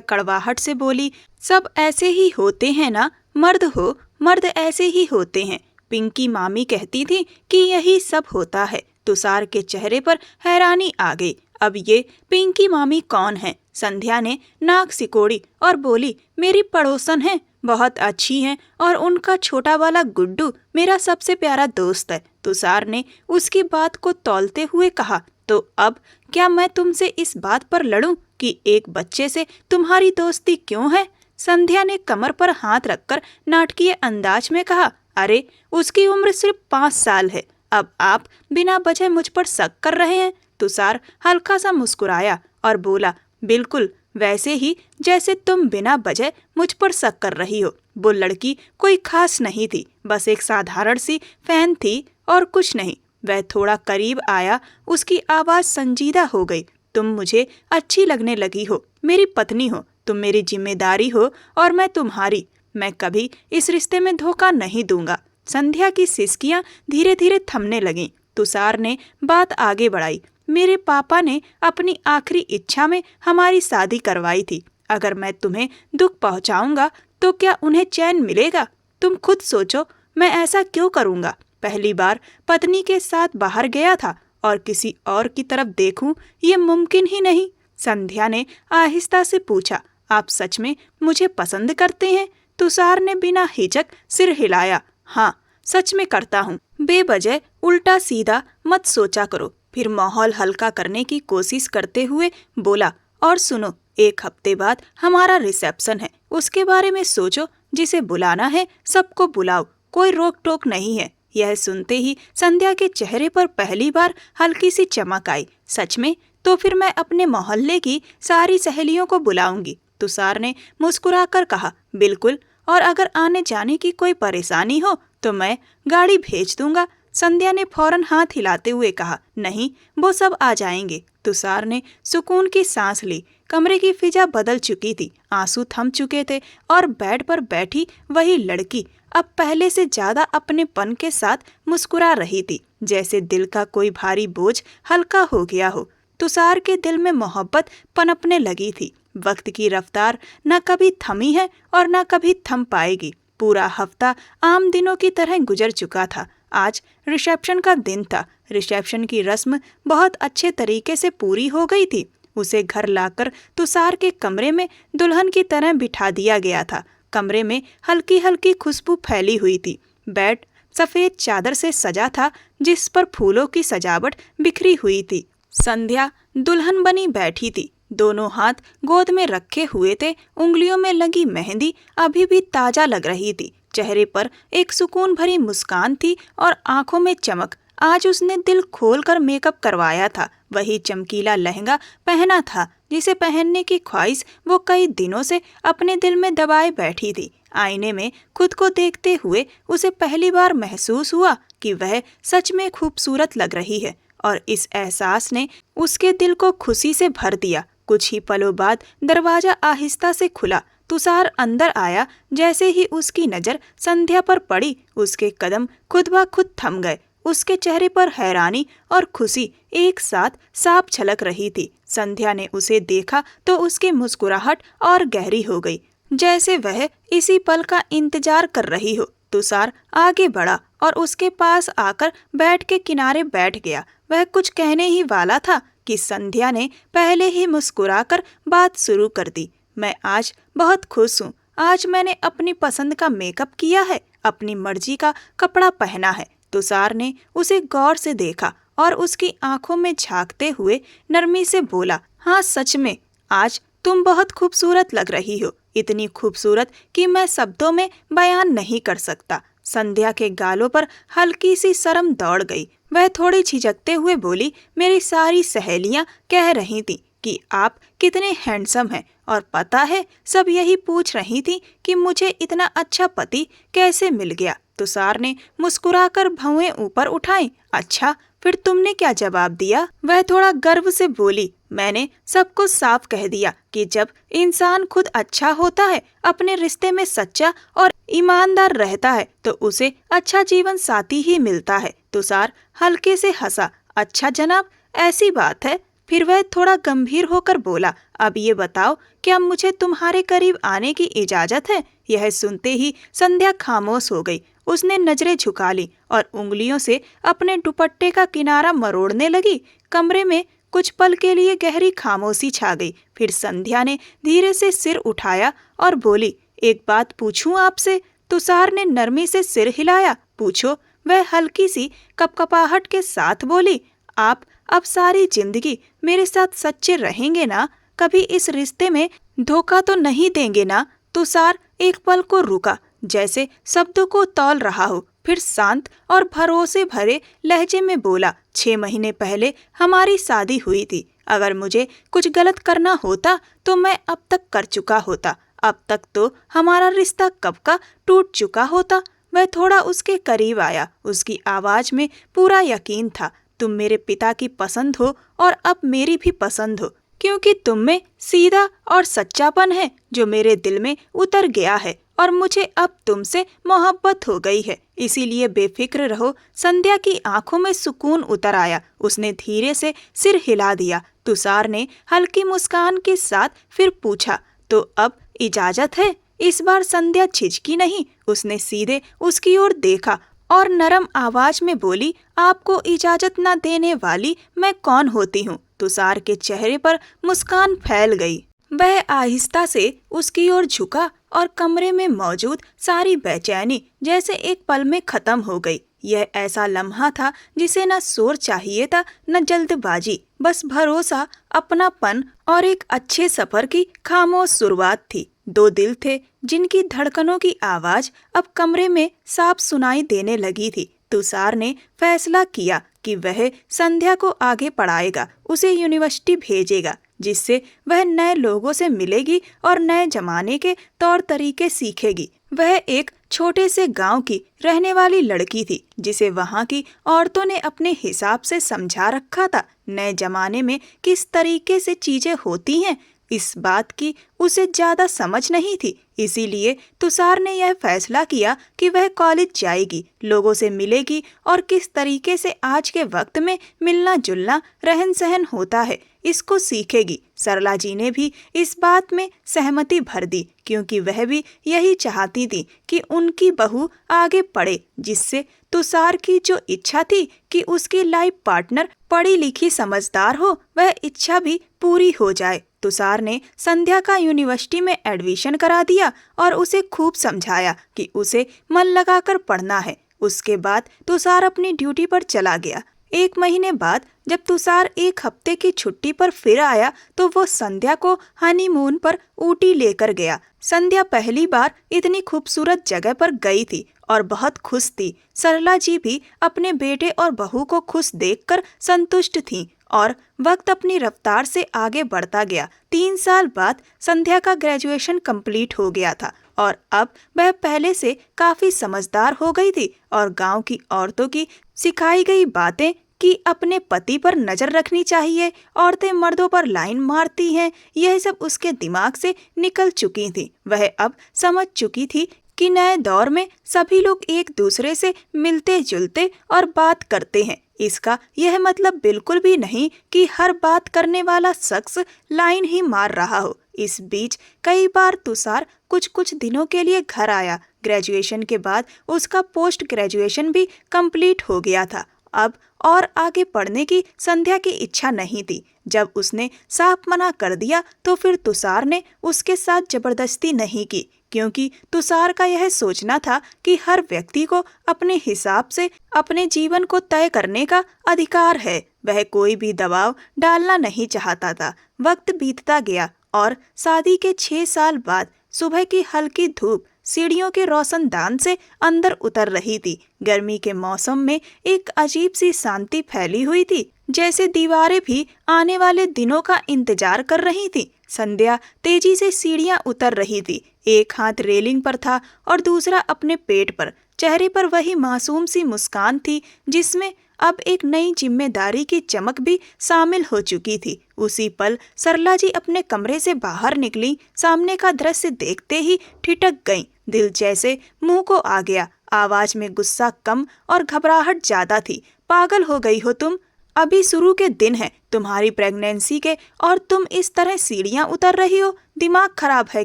कड़वाहट से बोली। सब ऐसे ही होते हैं ना, मर्द ऐसे ही होते हैं। पिंकी मामी कहती थी कि यही सब होता है। तुषार के चेहरे पर हैरानी आ गई। अब ये पिंकी मामी कौन है? संध्या ने नाक सिकोड़ी और बोली, मेरी पड़ोसन है, बहुत अच्छी हैं और उनका छोटा वाला गुड्डू मेरा सबसे प्यारा दोस्त है। तुषार ने उसकी बात को तौलते हुए कहा, तो अब क्या मैं तुमसे इस बात पर लड़ूं कि एक बच्चे से तुम्हारी दोस्ती क्यों है? संध्या ने कमर पर हाथ रखकर नाटकीय अंदाज में कहा, अरे उसकी उम्र सिर्फ 5 साल है, अब आप बिना वजह मुझ पर शक कर रहे हैं। तुषार हल्का सा मुस्कुराया और बोला, बिल्कुल वैसे ही जैसे तुम बिना वजह मुझ पर शक कर रही हो। वो लड़की कोई खास नहीं थी, बस एक साधारण सी फैन थी और कुछ नहीं। वह थोड़ा करीब आया, उसकी आवाज संजीदा हो गई। तुम मुझे अच्छी लगने लगी हो, मेरी पत्नी हो, तुम मेरी जिम्मेदारी हो और मैं तुम्हारी। मैं कभी इस रिश्ते में धोखा नहीं दूंगा। संध्या की सिसकियां धीरे धीरे थमने लगीं। तुषार ने बात आगे बढ़ाई, मेरे पापा ने अपनी आखिरी इच्छा में हमारी शादी करवाई थी। अगर मैं तुम्हें दुख पहुंचाऊंगा तो क्या उन्हें चैन मिलेगा? तुम खुद सोचो, मैं ऐसा क्यों करूंगा? पहली बार पत्नी के साथ बाहर गया था और किसी और की तरफ देखूं, ये मुमकिन ही नहीं। संध्या ने आहिस्ता से पूछा, आप सच में मुझे पसंद करते हैं? तुषार ने बिना हिचक सिर हिलाया, हाँ सच में करता हूँ। बेवजह उल्टा सीधा मत सोचा करो। फिर माहौल हल्का करने की कोशिश करते हुए बोला, और सुनो, 1 हफ्ते बाद हमारा रिसेप्शन है, उसके बारे में सोचो। जिसे बुलाना है सबको बुलाओ, कोई रोक टोक नहीं है। यह सुनते ही संध्या के चेहरे पर पहली बार हल्की सी चमक आई। सच में? तो फिर मैं अपने मोहल्ले की सारी सहेलियों को बुलाऊंगी। तुषार ने मुस्कुराकर कहा, बिल्कुल, और अगर आने जाने की कोई परेशानी हो तो मैं गाड़ी भेज दूंगा। संध्या ने फौरन हाथ हिलाते हुए कहा, नहीं, वो सब आ जाएंगे। तुषार ने सुकून की सांस ली। कमरे की फिजा बदल चुकी थी, आंसू थम चुके थे और बेड पर बैठी वही लड़की अब पहले से ज्यादा अपनेपन के साथ मुस्कुरा रही थी, जैसे दिल का कोई भारी बोझ हल्का हो गया हो। तुषार के दिल में मोहब्बत पनपने लगी थी। वक्त की रफ्तार न कभी थमी है और न कभी थम पाएगी। पूरा हफ्ता आम दिनों की तरह गुजर चुका था। आज रिसेप्शन का दिन था। रिसेप्शन की रस्म बहुत अच्छे तरीके से पूरी हो गई थी। उसे घर लाकर तुषार के कमरे में दुल्हन की तरह बिठा दिया गया था। कमरे में हल्की हल्की खुशबू फैली हुई थी। बेड सफेद चादर से सजा था, जिस पर फूलों की सजावट बिखरी हुई थी। संध्या दुल्हन बनी बैठी थी, दोनों हाथ गोद में रखे हुए थे। उंगलियों में लगी मेहंदी अभी भी ताजा लग रही थी। चेहरे पर एक सुकून भरी मुस्कान थी और आंखों में चमक। आज उसने दिल खोलकर मेकअप करवाया था। वही चमकीला लहंगा पहना था जिसे पहनने की ख्वाहिश वो कई दिनों से अपने दिल में दबाए बैठी थी। आईने में खुद को देखते हुए उसे पहली बार महसूस हुआ कि वह सच में खूबसूरत लग रही है, और इस एहसास ने उसके दिल को खुशी से भर दिया। कुछ ही पलों बाद दरवाजा आहिस्ता से खुला। तुषार अंदर आया। जैसे ही उसकी नजर संध्या पर पड़ी, उसके कदम खुद ब खुद थम गए। उसके चेहरे पर हैरानी और खुशी एक साथ साफ झलक रही थी। संध्या ने उसे देखा तो उसकी मुस्कुराहट और गहरी हो गई, जैसे वह इसी पल का इंतजार कर रही हो। तुषार आगे बढ़ा और उसके पास आकर बेड के किनारे बैठ गया। वह कुछ कहने ही वाला था कि संध्या ने पहले ही मुस्कुराकर बात शुरू कर दी। मैं आज बहुत खुश हूँ। आज मैंने अपनी पसंद का मेकअप किया है, अपनी मर्जी का कपड़ा पहना है। तुषार ने उसे गौर से देखा और उसकी आंखों में झांकते हुए नरमी से बोला, हाँ सच में आज तुम बहुत खूबसूरत लग रही हो, इतनी खूबसूरत कि मैं शब्दों में बयान नहीं कर सकता। संध्या के गालों पर हल्की सी शर्म दौड़ गई। वह थोड़ी झिझकते हुए बोली, मेरी सारी सहेलियां कह रही थी कि आप कितने हैंडसम हैं और पता है सब यही पूछ रही थी कि मुझे इतना अच्छा पति कैसे मिल गया। तुषार ने मुस्कुराकर भौहें ऊपर उठाई। अच्छा, फिर तुमने क्या जवाब दिया? वह थोड़ा गर्व से बोली, मैंने सब कुछ साफ कह दिया कि जब इंसान खुद अच्छा होता है, अपने रिश्ते में सच्चा और ईमानदार रहता है तो उसे अच्छा जीवन साथी ही मिलता है। तुषार हल्के से हंसा। अच्छा जनाब, ऐसी बात है। फिर वह थोड़ा गंभीर होकर बोला, अब ये बताओ, क्या मुझे तुम्हारे करीब आने की इजाजत है? यह सुनते ही संध्या खामोश हो गई। उसने नजरें झुका ली और उंगलियों से अपने दुपट्टे का किनारा मरोड़ने लगी। कमरे में कुछ पल के लिए गहरी खामोशी छा गई। फिर संध्या ने धीरे से सिर उठाया और बोली, एक बात पूछूं आपसे? तुषार ने नरमी से सिर हिलाया। पूछो। वह हल्की सी कपकपाहट के साथ बोली, आप अब सारी जिंदगी मेरे साथ सच्चे रहेंगे ना? कभी इस रिश्ते में धोखा तो नहीं देंगे ना? तुषार एक पल को रुका, जैसे शब्दों को तौल रहा हो। फिर शांत और भरोसे भरे लहजे में बोला, 6 महीने पहले हमारी शादी हुई थी। अगर मुझे कुछ गलत करना होता तो मैं अब तक कर चुका होता। अब तक तो हमारा रिश्ता कब का टूट चुका होता। वह थोड़ा उसके करीब आया। उसकी आवाज में पूरा यकीन था। तुम मेरे पिता की पसंद हो और अब मेरी भी पसंद हो, क्योंकि तुम में सीधा और सच्चापन है जो मेरे दिल में उतर गया है और मुझे अब तुमसे मोहब्बत हो गई है। इसीलिए बेफिक्र रहो। संध्या की आंखों में सुकून उतर आया। उसने धीरे से सिर हिला दिया। तुषार ने हल्की मुस्कान के साथ फिर पूछा, तो अब इजाजत है? इस बार संध्या झिझकी नहीं। उसने सीधे उसकी ओर देखा और नरम आवाज में बोली, आपको इजाजत न देने वाली मैं कौन होती हूँ? तुषार के चेहरे पर मुस्कान फैल गई। वह आहिस्ता से उसकी ओर झुका और कमरे में मौजूद सारी बेचैनी जैसे एक पल में खत्म हो गई। यह ऐसा लम्हा था जिसे न शोर चाहिए था न जल्दबाजी, बस भरोसा, अपनापन और एक अच्छे सफर की खामोश शुरुआत थी। 2 दिल थे जिनकी धड़कनों की आवाज अब कमरे में साफ सुनाई देने लगी थी। तुषार ने फैसला किया कि वह संध्या को आगे पढ़ाएगा, उसे यूनिवर्सिटी भेजेगा, जिससे वह नए लोगों से मिलेगी और नए जमाने के तौर तरीके सीखेगी। वह एक छोटे से गांव की रहने वाली लड़की थी जिसे वहां की औरतों ने अपने हिसाब से समझा रखा था। नए जमाने में किस तरीके से चीजें होती हैं, इस बात की उसे ज्यादा समझ नहीं थी। इसीलिए तुषार ने यह फैसला किया कि वह कॉलेज जाएगी, लोगों से मिलेगी और किस तरीके से आज के वक्त में मिलना जुलना, रहन सहन होता है, इसको सीखेगी। सरला जी ने भी इस बात में सहमति भर दी, क्योंकि वह भी यही चाहती थी कि उनकी बहू आगे पढ़े, जिससे तुषार की जो इच्छा थी कि उसकी लाइफ पार्टनर पढ़ी लिखी समझदार हो, वह इच्छा भी पूरी हो जाए। तुषार ने संध्या का यूनिवर्सिटी में एडमिशन करा दिया और उसे खूब समझाया कि उसे मन लगाकर पढ़ना है। उसके बाद तुषार अपनी ड्यूटी पर चला गया। 1 महीने बाद जब तुषार 1 हफ्ते की छुट्टी पर फिर आया तो वो संध्या को हनीमून पर ऊटी लेकर गया। संध्या पहली बार इतनी खूबसूरत जगह पर गई थी और बहुत खुश थी। सरला जी भी अपने बेटे और बहू को खुश देखकर संतुष्ट थीं और वक्त अपनी रफ्तार से आगे बढ़ता गया। 3 साल बाद संध्या का ग्रेजुएशन कंप्लीट हो गया था और अब वह पहले से काफी समझदार हो गई थी और गांव की औरतों की सिखाई गई बातें कि अपने पति पर नजर रखनी चाहिए, औरतें मर्दों पर लाइन मारती हैं, यह सब उसके दिमाग से निकल चुकी थी। वह अब समझ चुकी थी कि नए दौर में सभी लोग एक दूसरे से मिलते जुलते और बात करते हैं। इसका यह मतलब बिल्कुल भी नहीं कि हर बात करने वाला शख्स लाइन ही मार रहा हो। इस बीच कई बार तुषार कुछ दिनों के लिए घर आया। ग्रेजुएशन के बाद उसका पोस्ट ग्रेजुएशन भी कंप्लीट हो गया था। अब और आगे पढ़ने की संध्या की इच्छा नहीं थी। जब उसने साफ मना कर दिया तो फिर तुषार ने उसके साथ जबरदस्ती नहीं की, क्योंकि तुषार का यह सोचना था कि हर व्यक्ति को अपने हिसाब से अपने जीवन को तय करने का अधिकार है। वह कोई भी दबाव डालना नहीं चाहता था। वक्त बीतता गया और शादी के 6 साल बाद सुबह की हल्की धूप सीढ़ियों के रोशनदान से अंदर उतर रही थी। गर्मी के मौसम में एक अजीब सी शांति फैली हुई थी, जैसे दीवारें भी आने वाले दिनों का इंतजार कर रही थी। संध्या तेजी से सीढ़ियां उतर रही थी। एक हाथ रेलिंग पर था और दूसरा अपने पेट पर। चेहरे पर वही मासूम सी मुस्कान थी जिसमें अब एक नई जिम्मेदारी की चमक भी शामिल हो चुकी थी। उसी पल सरला जी अपने कमरे से बाहर निकली। सामने का दृश्य देखते ही ठिठक गईं। दिल जैसे मुंह को आ गया। आवाज में गुस्सा कम और घबराहट ज्यादा थी। पागल हो गई हो तुम? अभी शुरू के दिन है तुम्हारी प्रेगनेंसी के और तुम इस तरह सीढ़ियां उतर रही हो? दिमाग खराब है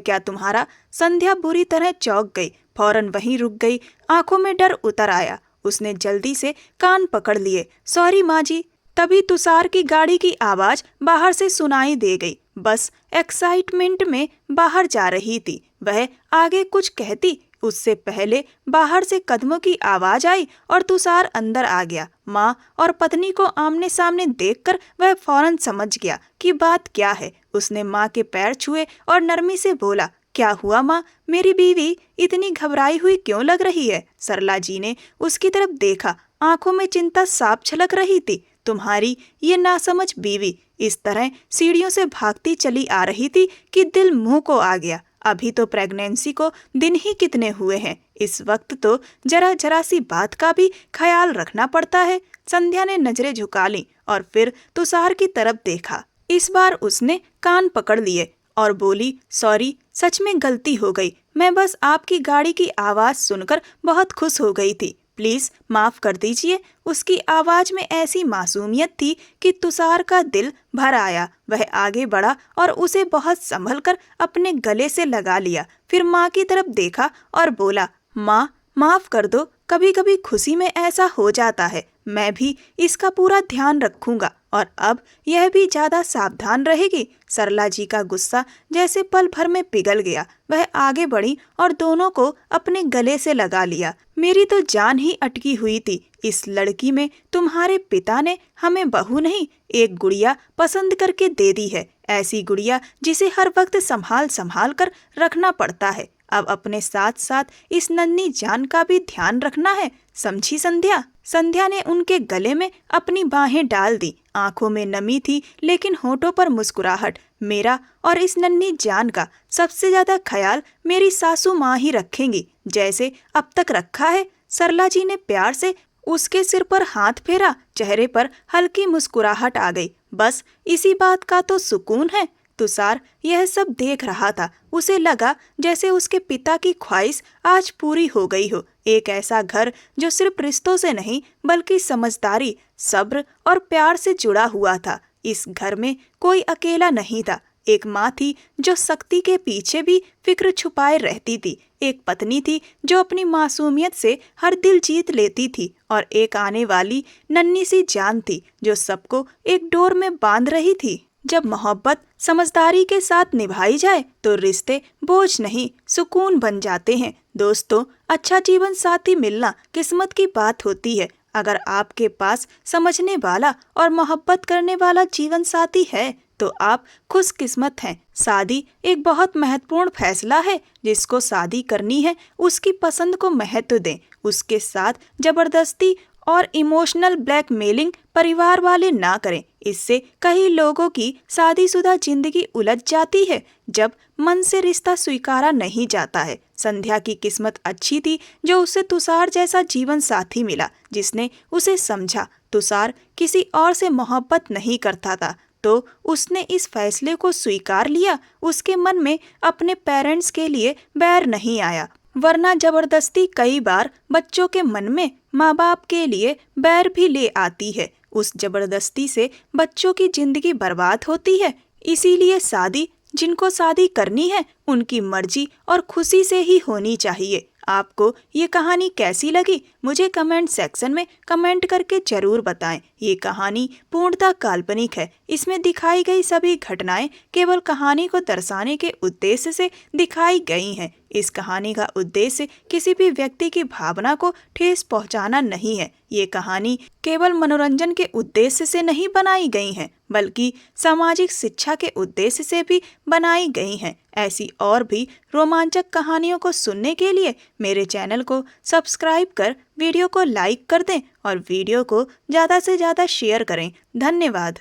क्या तुम्हारा? संध्या बुरी तरह चौंक गई, फौरन वहीं रुक गई। आंखों में डर उतर आया। उसने जल्दी से कान पकड़ लिए। सॉरी माँ जी। तभी तुषार की गाड़ी की आवाज बाहर से सुनाई दे गई। बस एक्साइटमेंट में बाहर जा रही थी। वह आगे कुछ कहती उससे पहले बाहर से कदमों की आवाज आई और तुषार अंदर आ गया। माँ और पत्नी को आमने सामने देखकर वह फौरन समझ गया कि बात क्या है। उसने माँ के पैर छुए और नरमी से बोला, क्या हुआ माँ? मेरी बीवी इतनी घबराई हुई क्यों लग रही है? सरला जी ने उसकी तरफ देखा। आंखों में चिंता साफ झलक रही थी। तुम्हारी ये नासमझ बीवी इस तरह सीढ़ियों से भागती चली आ रही थी कि दिल मुंह को आ गया। अभी तो प्रेगनेंसी को दिन ही कितने हुए हैं। इस वक्त तो जरा जरा सी बात का भी ख्याल रखना पड़ता है। संध्या ने नजरें झुका ली और फिर तुषार की तरफ देखा। इस बार उसने कान पकड़ लिए और बोली, सॉरी, सच में गलती हो गई। मैं बस आपकी गाड़ी की आवाज सुनकर बहुत खुश हो गई थी। प्लीज माफ कर दीजिए। उसकी आवाज में ऐसी मासूमियत थी कि तुषार का दिल भर आया। वह आगे बढ़ा और उसे बहुत संभल कर अपने गले से लगा लिया। फिर माँ की तरफ देखा और बोला, माँ माफ कर दो, कभी कभी खुशी में ऐसा हो जाता है। मैं भी इसका पूरा ध्यान रखूंगा और अब यह भी ज्यादा सावधान रहेगी। सरला जी का गुस्सा जैसे पल भर में पिघल गया। वह आगे बढ़ी और दोनों को अपने गले से लगा लिया। मेरी तो जान ही अटकी हुई थी। इस लड़की में तुम्हारे पिता ने हमें बहू नहीं, एक गुड़िया पसंद करके दे दी है। ऐसी गुड़िया जिसे हर वक्त संभाल संभाल कर रखना पड़ता है। अब अपने साथ साथ इस नन्ही जान का भी ध्यान रखना है, समझी संध्या? संध्या ने उनके गले में अपनी बाहें डाल दी। आंखों में नमी थी लेकिन होठों पर मुस्कुराहट। मेरा और इस नन्ही जान का सबसे ज्यादा ख्याल मेरी सासू माँ ही रखेंगी, जैसे अब तक रखा है। सरला जी ने प्यार से उसके सिर पर हाथ फेरा। चेहरे पर हल्की मुस्कुराहट आ गई। बस इसी बात का तो सुकून है। तुषार यह सब देख रहा था। उसे लगा जैसे उसके पिता की ख्वाहिश आज पूरी हो गई हो। एक ऐसा घर जो सिर्फ रिश्तों से नहीं बल्कि समझदारी, सब्र और प्यार से जुड़ा हुआ था। इस घर में कोई अकेला नहीं था। एक माँ थी जो शक्ति के पीछे भी फिक्र छुपाए रहती थी। एक पत्नी थी जो अपनी मासूमियत से हर दिल जीत लेती थी और एक आने वाली नन्ही सी जान थी जो सबको एक डोर में बांध रही थी। जब मोहब्बत समझदारी के साथ निभाई जाए तो रिश्ते बोझ नहीं, सुकून बन जाते हैं। दोस्तों, अच्छा जीवन साथी मिलना किस्मत की बात होती है। अगर आपके पास समझने वाला और मोहब्बत करने वाला जीवन साथी है तो आप खुशकिस्मत हैं। शादी एक बहुत महत्वपूर्ण फैसला है। जिसको शादी करनी है उसकी पसंद को महत्व दें। उसके साथ जबरदस्ती और इमोशनल ब्लैकमेलिंग परिवार वाले ना करें। इससे कई लोगों की शादीशुदा जिंदगी उलझ जाती है जब मन से रिश्ता स्वीकारा नहीं जाता है। संध्या की किस्मत अच्छी थी जो उसे तुषार जैसा जीवन साथी मिला जिसने उसे समझा। तुषार किसी और से मोहब्बत नहीं करता था तो उसने इस फैसले को स्वीकार लिया। उसके मन में अपने पेरेंट्स के लिए बैर नहीं आया, वरना जबरदस्ती कई बार बच्चों के मन में माँ बाप के लिए बैर भी ले आती है। उस जबरदस्ती से बच्चों की जिंदगी बर्बाद होती है। इसीलिए शादी जिनको शादी करनी है उनकी मर्जी और खुशी से ही होनी चाहिए। आपको ये कहानी कैसी लगी मुझे कमेंट सेक्शन में कमेंट करके जरूर बताएं। ये कहानी पूर्णतः काल्पनिक है। इसमें दिखाई गई सभी घटनाएं केवल कहानी को दर्शाने के उद्देश्य से दिखाई गई हैं। इस कहानी का उद्देश्य किसी भी व्यक्ति की भावना को ठेस पहुंचाना नहीं है। ये कहानी केवल मनोरंजन के उद्देश्य से नहीं बनाई गई है, बल्कि सामाजिक शिक्षा के उद्देश्य से भी बनाई गई हैं। ऐसी और भी रोमांचक कहानियों को सुनने के लिए मेरे चैनल को सब्सक्राइब कर वीडियो को लाइक कर दें और वीडियो को ज़्यादा से ज़्यादा शेयर करें। धन्यवाद।